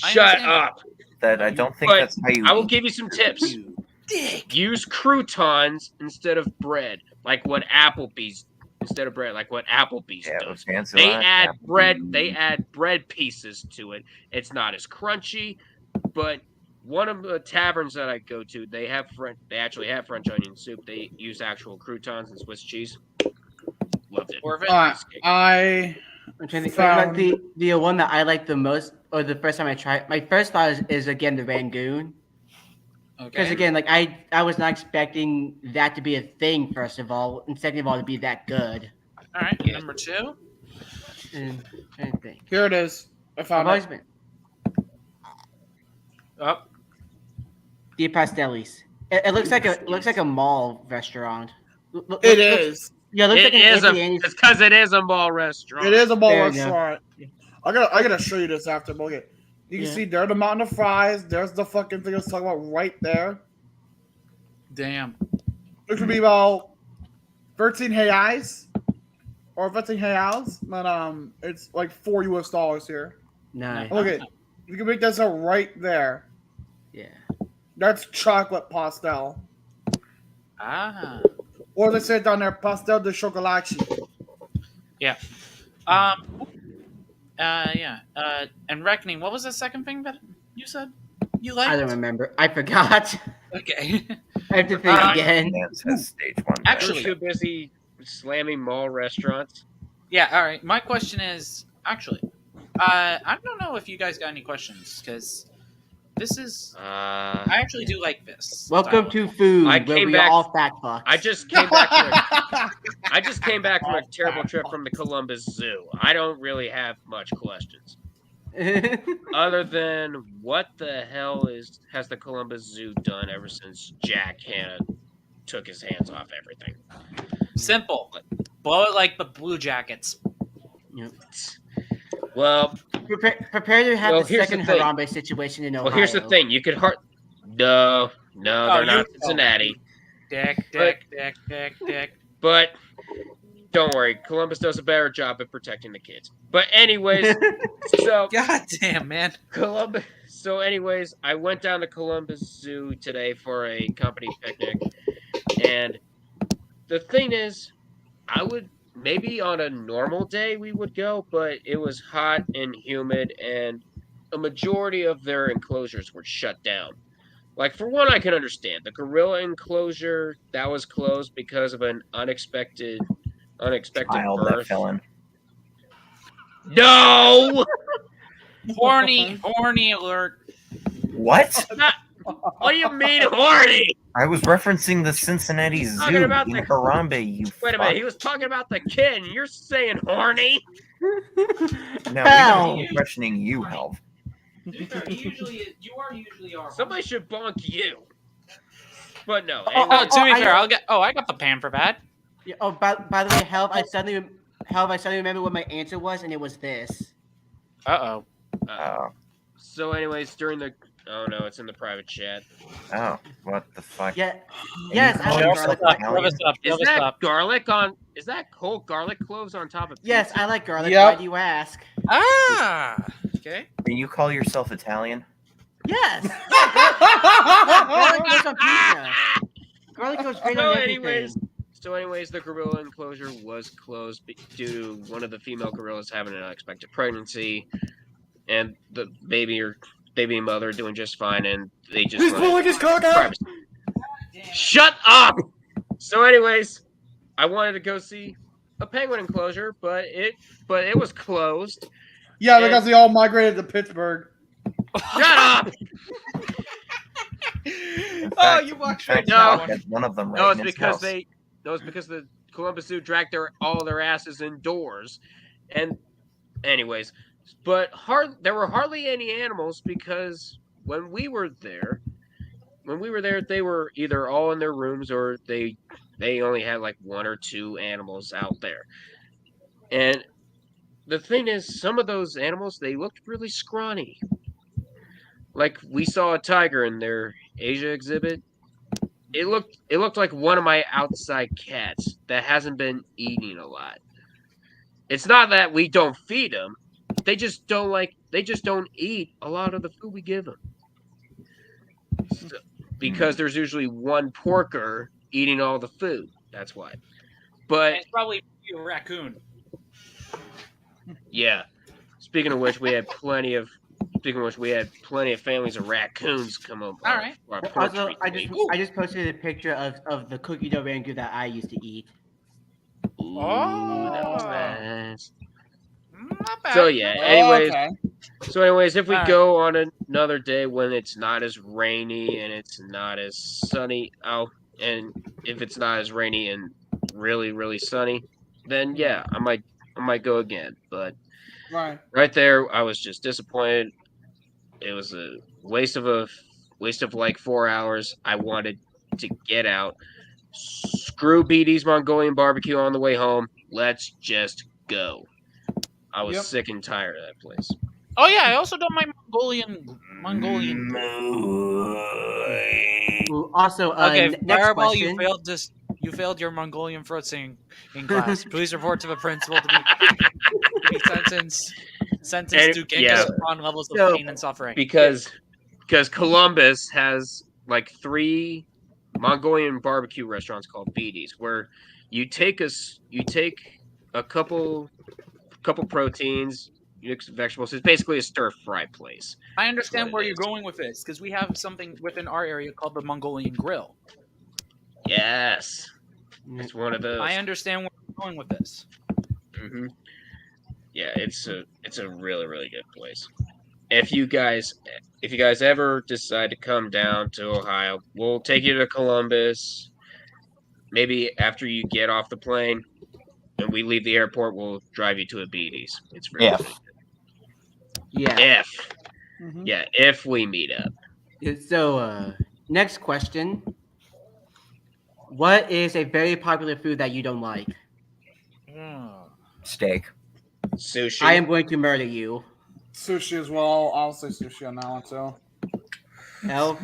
Speaker 6: I
Speaker 5: Shut
Speaker 6: understand
Speaker 5: up.
Speaker 4: That I don't think
Speaker 5: But
Speaker 4: that's how you
Speaker 5: I will
Speaker 4: eat.
Speaker 5: give you some tips.
Speaker 6: You dick.
Speaker 5: Use croutons instead of bread, like what Applebee's
Speaker 4: Yeah, it was
Speaker 5: does.
Speaker 4: fancy
Speaker 5: They
Speaker 4: like
Speaker 5: add
Speaker 4: that.
Speaker 5: bread. They add bread pieces to it. It's not as crunchy, but one of the taverns that I go to, they actually have French onion soup. They use actual croutons and Swiss cheese. Loved it.
Speaker 6: Perfect.
Speaker 1: I'm
Speaker 3: I'm trying to think.
Speaker 1: Found-
Speaker 3: The one that I like the most, or the first time I tried, my first thought is again the Rangoon. Because
Speaker 6: Okay.
Speaker 3: again, like I was not expecting that to be a thing. First of all, and second of all, to be that good.
Speaker 6: All right.
Speaker 5: Yeah.
Speaker 6: Number 2.
Speaker 3: And I think
Speaker 1: Here it is. I
Speaker 3: I've
Speaker 1: found
Speaker 3: always
Speaker 1: it.
Speaker 3: been
Speaker 6: Oh,
Speaker 3: Di Pastellis. It looks like a mall restaurant.
Speaker 1: It is.
Speaker 3: Yeah, it looks like an
Speaker 5: It's
Speaker 3: Auntie Annie's.
Speaker 5: because it is a mall restaurant.
Speaker 1: It is a ball
Speaker 3: Fair enough.
Speaker 1: restaurant. I gotta show you this after. But okay. You can
Speaker 3: Yeah.
Speaker 1: see there's the mountain of fries. There's the fucking thing I was talking about right there.
Speaker 6: damn.
Speaker 1: It should be about 13 reais or 15 reals, but it's like $4 here.
Speaker 3: Nice.
Speaker 1: Look at you can make this right there.
Speaker 3: Yeah.
Speaker 1: That's chocolate pastel,
Speaker 6: Ah.
Speaker 1: or they say down there pastel de chocolate.
Speaker 6: Yeah. Yeah. And Reckoning, what was the second thing that you said you liked?
Speaker 3: I don't remember. I forgot.
Speaker 6: Okay.
Speaker 3: I have to think again.
Speaker 4: Man says stage 1.
Speaker 6: Actually-
Speaker 5: You're too busy slamming mall restaurants.
Speaker 6: Yeah, all right. My question is actually, I don't know if you guys got any questions because this is. I actually do like this.
Speaker 3: Welcome to food,
Speaker 5: I
Speaker 3: where
Speaker 5: came
Speaker 3: we
Speaker 5: back-
Speaker 3: all fat fucks.
Speaker 5: I just came back from a terrible trip from the Columbus Zoo. I don't really have much questions. Other than what the hell has the Columbus Zoo done ever since Jack Hanna took his hands off everything?
Speaker 6: Simple. Blow it like the Blue Jackets.
Speaker 5: Well,
Speaker 3: prepare to have
Speaker 5: Well,
Speaker 3: the
Speaker 5: here's
Speaker 3: second
Speaker 5: the thing.
Speaker 3: Harambe situation in Ohio.
Speaker 5: well, here's the thing. You could No, they're
Speaker 6: you-
Speaker 5: not Cincinnati.
Speaker 6: Dick.
Speaker 5: But don't worry, Columbus does a better job at protecting the kids. But anyways, so
Speaker 6: God damn, man.
Speaker 5: Columbus. So anyways, I went down to Columbus Zoo today for a company picnic, and the thing is, I would maybe on a normal day we would go, but it was hot and humid, and a majority of their enclosures were shut down. Like, for one, I can understand the gorilla enclosure that was closed because of an unexpected
Speaker 4: Child that
Speaker 5: birth.
Speaker 4: fell in.
Speaker 5: No.
Speaker 6: Horny alert.
Speaker 4: What?
Speaker 5: What do you mean horny?
Speaker 4: I was referencing the Cincinnati Zoo
Speaker 5: Talking about
Speaker 4: in
Speaker 5: the-
Speaker 4: Harambe, you
Speaker 5: Wait a minute, he was talking about the kid, and you're saying horny?
Speaker 4: No,
Speaker 3: Hell.
Speaker 4: we were questioning you, Helv.
Speaker 6: You are usually our.
Speaker 5: Somebody should bonk you. But no.
Speaker 6: Oh,
Speaker 5: Anyway,
Speaker 6: to be
Speaker 3: I
Speaker 6: fair,
Speaker 3: know.
Speaker 6: I got the pan for that.
Speaker 3: Yeah, oh, by the way, Helv, I suddenly remember what my answer was, and it was this.
Speaker 6: Uh-oh.
Speaker 5: So anyways, during the... Oh no, it's in the private chat.
Speaker 4: Oh, what the fuck?
Speaker 3: Yeah. Yes, I
Speaker 4: call
Speaker 3: like
Speaker 4: yourself
Speaker 3: garlic.
Speaker 4: Italian?
Speaker 5: Is that garlic on... Is that whole garlic cloves on top of pizza?
Speaker 3: Yes, I like garlic.
Speaker 1: Yep.
Speaker 3: Why do you ask?
Speaker 6: Ah! Okay.
Speaker 4: Can you call yourself Italian?
Speaker 3: Yes. Garlic goes on pizza. Garlic goes great on everything.
Speaker 5: So anyways, the gorilla enclosure was closed due to one of the female gorillas having an unexpected pregnancy, and the baby mother doing just fine, and they just...
Speaker 1: He's pulling his cock out.
Speaker 5: privacy. Shut up! So anyways, I wanted to go see a penguin enclosure, but it was closed.
Speaker 1: Yeah, because they all migrated to Pittsburgh.
Speaker 5: Shut up!
Speaker 4: In
Speaker 6: Oh,
Speaker 4: fact-
Speaker 6: you walked
Speaker 4: in
Speaker 6: right
Speaker 4: fact,
Speaker 5: down.
Speaker 4: Helv has one of them right
Speaker 5: No,
Speaker 4: in
Speaker 5: it's
Speaker 4: his
Speaker 5: because
Speaker 4: house.
Speaker 5: the Columbus Zoo dragged all their asses indoors, and anyways, but there were hardly any animals because when we were there, they were either all in their rooms or they only had like one or two animals out there. And the thing is, some of those animals, they looked really scrawny. Like, we saw a tiger in their Asia exhibit. It looked like one of my outside cats that hasn't been eating a lot. It's not that we don't feed them. They just don't eat a lot of the food we give them. So, because there's usually one porker eating all the food. That's why. But
Speaker 6: It's probably a raccoon.
Speaker 5: yeah. Speaking of which, we had plenty of families of raccoons come over.
Speaker 6: All right.
Speaker 5: our porch
Speaker 3: Also,
Speaker 5: recently.
Speaker 3: I just posted a picture of the cookie dough rangoon that I used to eat.
Speaker 5: Ooh, that was
Speaker 6: Oh.
Speaker 5: nice.
Speaker 6: Not bad.
Speaker 5: So yeah.
Speaker 1: Oh,
Speaker 5: Anyways,
Speaker 1: okay.
Speaker 5: if we
Speaker 6: Alright.
Speaker 5: go on another day when it's not as rainy and it's not as sunny, and if it's not as rainy and really really sunny, then yeah, I might go again. But right there, I was just disappointed. It was a waste of like 4 hours. I wanted to get out. Screw BD's Mongolian barbecue on the way home. Let's just go. I was
Speaker 1: Yep.
Speaker 5: sick and tired of that place.
Speaker 6: Oh yeah, I also don't mind Mongolian.
Speaker 3: Ooh, also,
Speaker 6: Okay,
Speaker 3: next
Speaker 6: Fireball,
Speaker 3: question.
Speaker 6: you You failed your Mongolian throat singing in class. Please report to the principal to be sentenced to Genghis Khan levels of pain and suffering.
Speaker 5: Because Columbus has like 3 Mongolian barbecue restaurants called Beatties, where you take a couple proteins, you mix vegetables. It's basically a stir fry place.
Speaker 6: I understand
Speaker 5: what
Speaker 6: where
Speaker 5: it
Speaker 6: you're
Speaker 5: is.
Speaker 6: going with this because we have something within our area called the Mongolian Grill.
Speaker 5: Yes, it's one of those.
Speaker 6: I understand where you're going with this.
Speaker 5: Mm-hmm. Yeah, it's a really, really good place. If you guys ever decide to come down to Ohio, we'll take you to Columbus. Maybe after you get off the plane and we leave the airport, we'll drive you to a Beatties. It's really
Speaker 4: If.
Speaker 5: good.
Speaker 3: Yeah.
Speaker 5: If we meet up.
Speaker 3: So, next question. What is a very popular food that you don't like?
Speaker 4: Steak.
Speaker 5: Sushi.
Speaker 3: I am going to murder you.
Speaker 1: Sushi as well. I'll say sushi on that one too.
Speaker 3: Elf?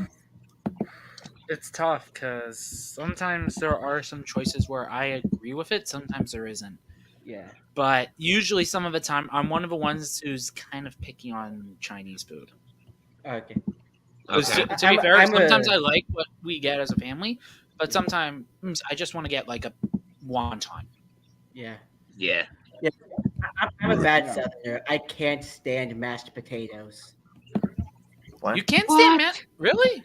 Speaker 6: It's tough because sometimes there are some choices where I agree with it, sometimes there isn't.
Speaker 3: Yeah.
Speaker 6: But usually some of the time, I'm one of the ones who's kind of picky on Chinese food.
Speaker 3: Okay.
Speaker 5: Okay.
Speaker 6: To be fair, sometimes
Speaker 3: I
Speaker 6: I like what we get as a family, but sometimes I just want to get like a wonton.
Speaker 3: Yeah.
Speaker 5: Yeah.
Speaker 3: I'm a bad southerner. I can't stand mashed potatoes.
Speaker 4: What?
Speaker 6: You can't stand mashed? Really?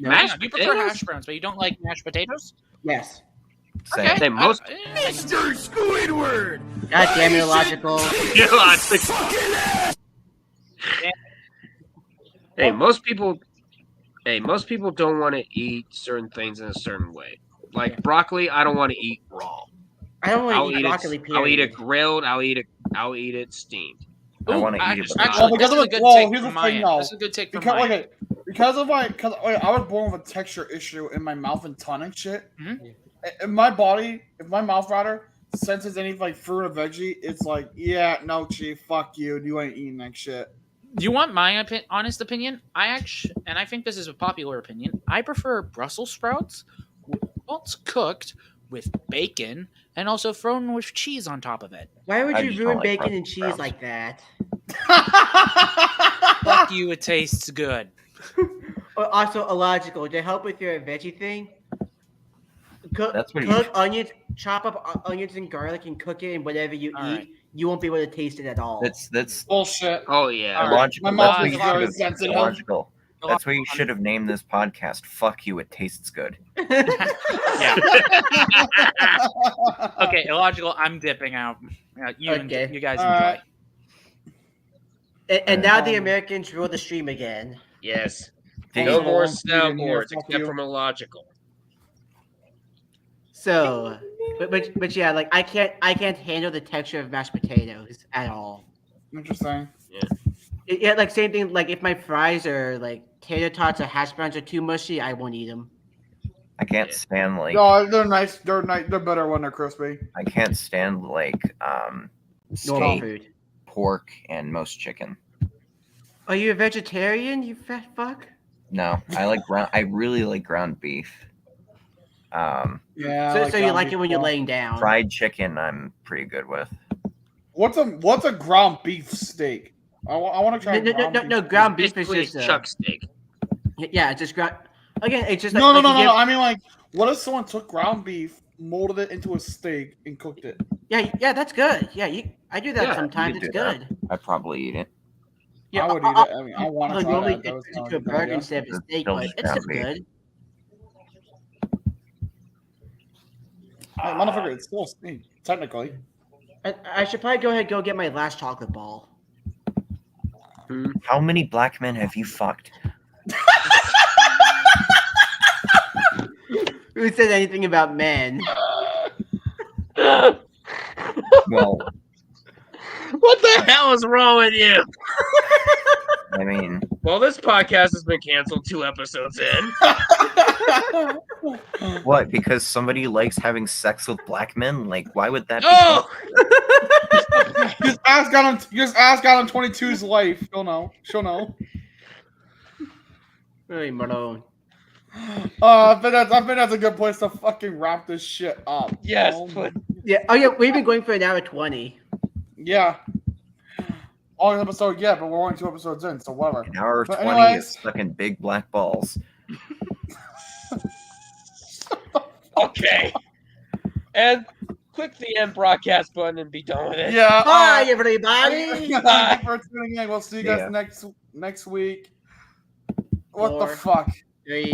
Speaker 3: No.
Speaker 6: Hang
Speaker 5: Mashed
Speaker 6: on, you prefer
Speaker 5: potatoes?
Speaker 6: hash browns, but you don't like mashed potatoes?
Speaker 3: Yes.
Speaker 4: Same.
Speaker 6: Okay.
Speaker 5: Hey, most-
Speaker 7: Mr. Squidward!
Speaker 3: God damn it, illogical.
Speaker 5: Hey, most people don't want to eat certain things in a certain way. Like broccoli, I don't want to eat raw.
Speaker 3: I don't want
Speaker 5: I'll
Speaker 3: to eat
Speaker 5: eat
Speaker 3: broccoli,
Speaker 5: it.
Speaker 3: period.
Speaker 5: I'll eat it grilled. I'll eat it steamed.
Speaker 4: I wanna eat it, but
Speaker 6: Actually,
Speaker 1: not.
Speaker 6: this is a good
Speaker 1: Well,
Speaker 6: take
Speaker 1: here's
Speaker 6: from
Speaker 1: the
Speaker 6: my
Speaker 1: thing,
Speaker 6: end.
Speaker 1: though.
Speaker 6: This is a good take from
Speaker 1: Because
Speaker 6: my end.
Speaker 1: I was born with a texture issue in my mouth and tongue and shit.
Speaker 6: Mhm.
Speaker 1: In my body, if my mouth rather senses any like fruit or veggie, it's like, yeah, no, chief, fuck you. You ain't eating that shit.
Speaker 6: Do you want my honest opinion? I think this is a popular opinion. I prefer Brussels sprouts, once cooked with bacon, and also thrown with cheese on top of it.
Speaker 3: Why would
Speaker 4: I
Speaker 3: you
Speaker 4: just
Speaker 3: ruin
Speaker 4: don't like
Speaker 3: bacon and
Speaker 4: Brussels
Speaker 3: cheese
Speaker 4: sprouts.
Speaker 3: like that?
Speaker 6: Fuck you, it tastes good.
Speaker 3: Also, illogical. To help with your veggie thing,
Speaker 4: That's what
Speaker 3: cook onions, chop up onions and garlic, and cook it in whatever you
Speaker 6: All
Speaker 3: eat.
Speaker 6: right.
Speaker 3: You won't be able to taste it at all.
Speaker 4: That's
Speaker 1: Bullshit.
Speaker 5: Oh yeah.
Speaker 6: All right.
Speaker 4: illogical.
Speaker 1: My
Speaker 4: That's
Speaker 1: mouth
Speaker 4: what
Speaker 1: is
Speaker 4: you
Speaker 1: very
Speaker 4: should have.
Speaker 1: sensitive.
Speaker 4: Illogical. That's what you should have named this podcast. Fuck you, it tastes good.
Speaker 6: Yeah. Okay, illogical. I'm dipping out.
Speaker 3: Okay.
Speaker 6: You guys
Speaker 1: Alright.
Speaker 6: enjoy.
Speaker 3: And now the Americans rule the stream again.
Speaker 5: Yes.
Speaker 4: Dang.
Speaker 5: No
Speaker 1: Also,
Speaker 5: more
Speaker 1: one food in here,
Speaker 5: soundboards
Speaker 1: fuck
Speaker 5: except
Speaker 1: you.
Speaker 5: from illogical.
Speaker 3: So, but yeah, like I can't handle the texture of mashed potatoes at all.
Speaker 1: Interesting.
Speaker 3: Yeah, like same thing. Like if my fries or like tater tots or hash browns are too mushy, I won't eat them.
Speaker 4: I can't stand like
Speaker 1: No, they're nice. They're nice. They're better when they're crispy.
Speaker 4: I can't stand like
Speaker 3: Normal
Speaker 4: steak,
Speaker 3: food.
Speaker 4: pork, and most chicken.
Speaker 3: Are you a vegetarian? You fat fuck.
Speaker 4: No, I really like ground beef.
Speaker 1: Yeah.
Speaker 3: So you like it when you're laying down.
Speaker 4: Fried chicken, I'm pretty good with.
Speaker 1: What's a ground beef steak? I want to try.
Speaker 3: No, ground beef is
Speaker 5: Basically,
Speaker 3: just
Speaker 5: chuck steak.
Speaker 3: yeah, it's just ground. Again, it's just like,
Speaker 1: No.
Speaker 3: like you give-
Speaker 1: I mean, like, what if someone took ground beef, molded it into a steak, and cooked it?
Speaker 3: Yeah, that's good. Yeah, I do that
Speaker 5: Yeah,
Speaker 3: sometimes.
Speaker 4: you
Speaker 3: It's
Speaker 4: could do that.
Speaker 3: good.
Speaker 4: I'd probably eat it.
Speaker 3: Yeah,
Speaker 1: I would eat it. I mean, I want to
Speaker 3: I'll
Speaker 1: try
Speaker 3: normally
Speaker 1: that. That was
Speaker 3: into
Speaker 1: not
Speaker 3: a
Speaker 1: a good
Speaker 3: burger
Speaker 1: idea.
Speaker 3: instead of a
Speaker 4: It's
Speaker 3: steak,
Speaker 4: still
Speaker 3: but
Speaker 4: just
Speaker 3: it's
Speaker 4: ground
Speaker 3: just
Speaker 4: beef.
Speaker 3: good.
Speaker 1: Motherfucker, it's still a steak, technically.
Speaker 3: I should probably go ahead and go get my last chocolate ball.
Speaker 4: How many black men have you fucked?
Speaker 3: Who said anything about men?
Speaker 4: Well,
Speaker 5: What the hell is wrong with you?
Speaker 4: I mean,
Speaker 5: Well, this podcast has been canceled 2 episodes in.
Speaker 4: what? Because somebody likes having sex with black men? Like, why would that be?
Speaker 5: Oh,
Speaker 1: Just ask on 22's life. She'll know.
Speaker 3: Really, Malone.
Speaker 1: I think that's a good place to fucking wrap this shit up.
Speaker 5: Yes,
Speaker 1: Oh,
Speaker 5: please.
Speaker 3: Yeah. Oh yeah, we've been going for an hour 20.
Speaker 1: yeah. All an episode, yeah, but we're only 2 episodes in, so whatever.
Speaker 4: An hour
Speaker 1: But
Speaker 4: 20
Speaker 1: anyways-
Speaker 4: is stuck in big black balls.
Speaker 5: Okay. And click the end broadcast button and be done with it.
Speaker 1: Yeah.
Speaker 3: Bye, everybody.
Speaker 1: Thank you for tuning in. We'll see you guys
Speaker 4: Yeah.
Speaker 1: next week. What the
Speaker 3: 4,
Speaker 1: fuck?
Speaker 3: 3,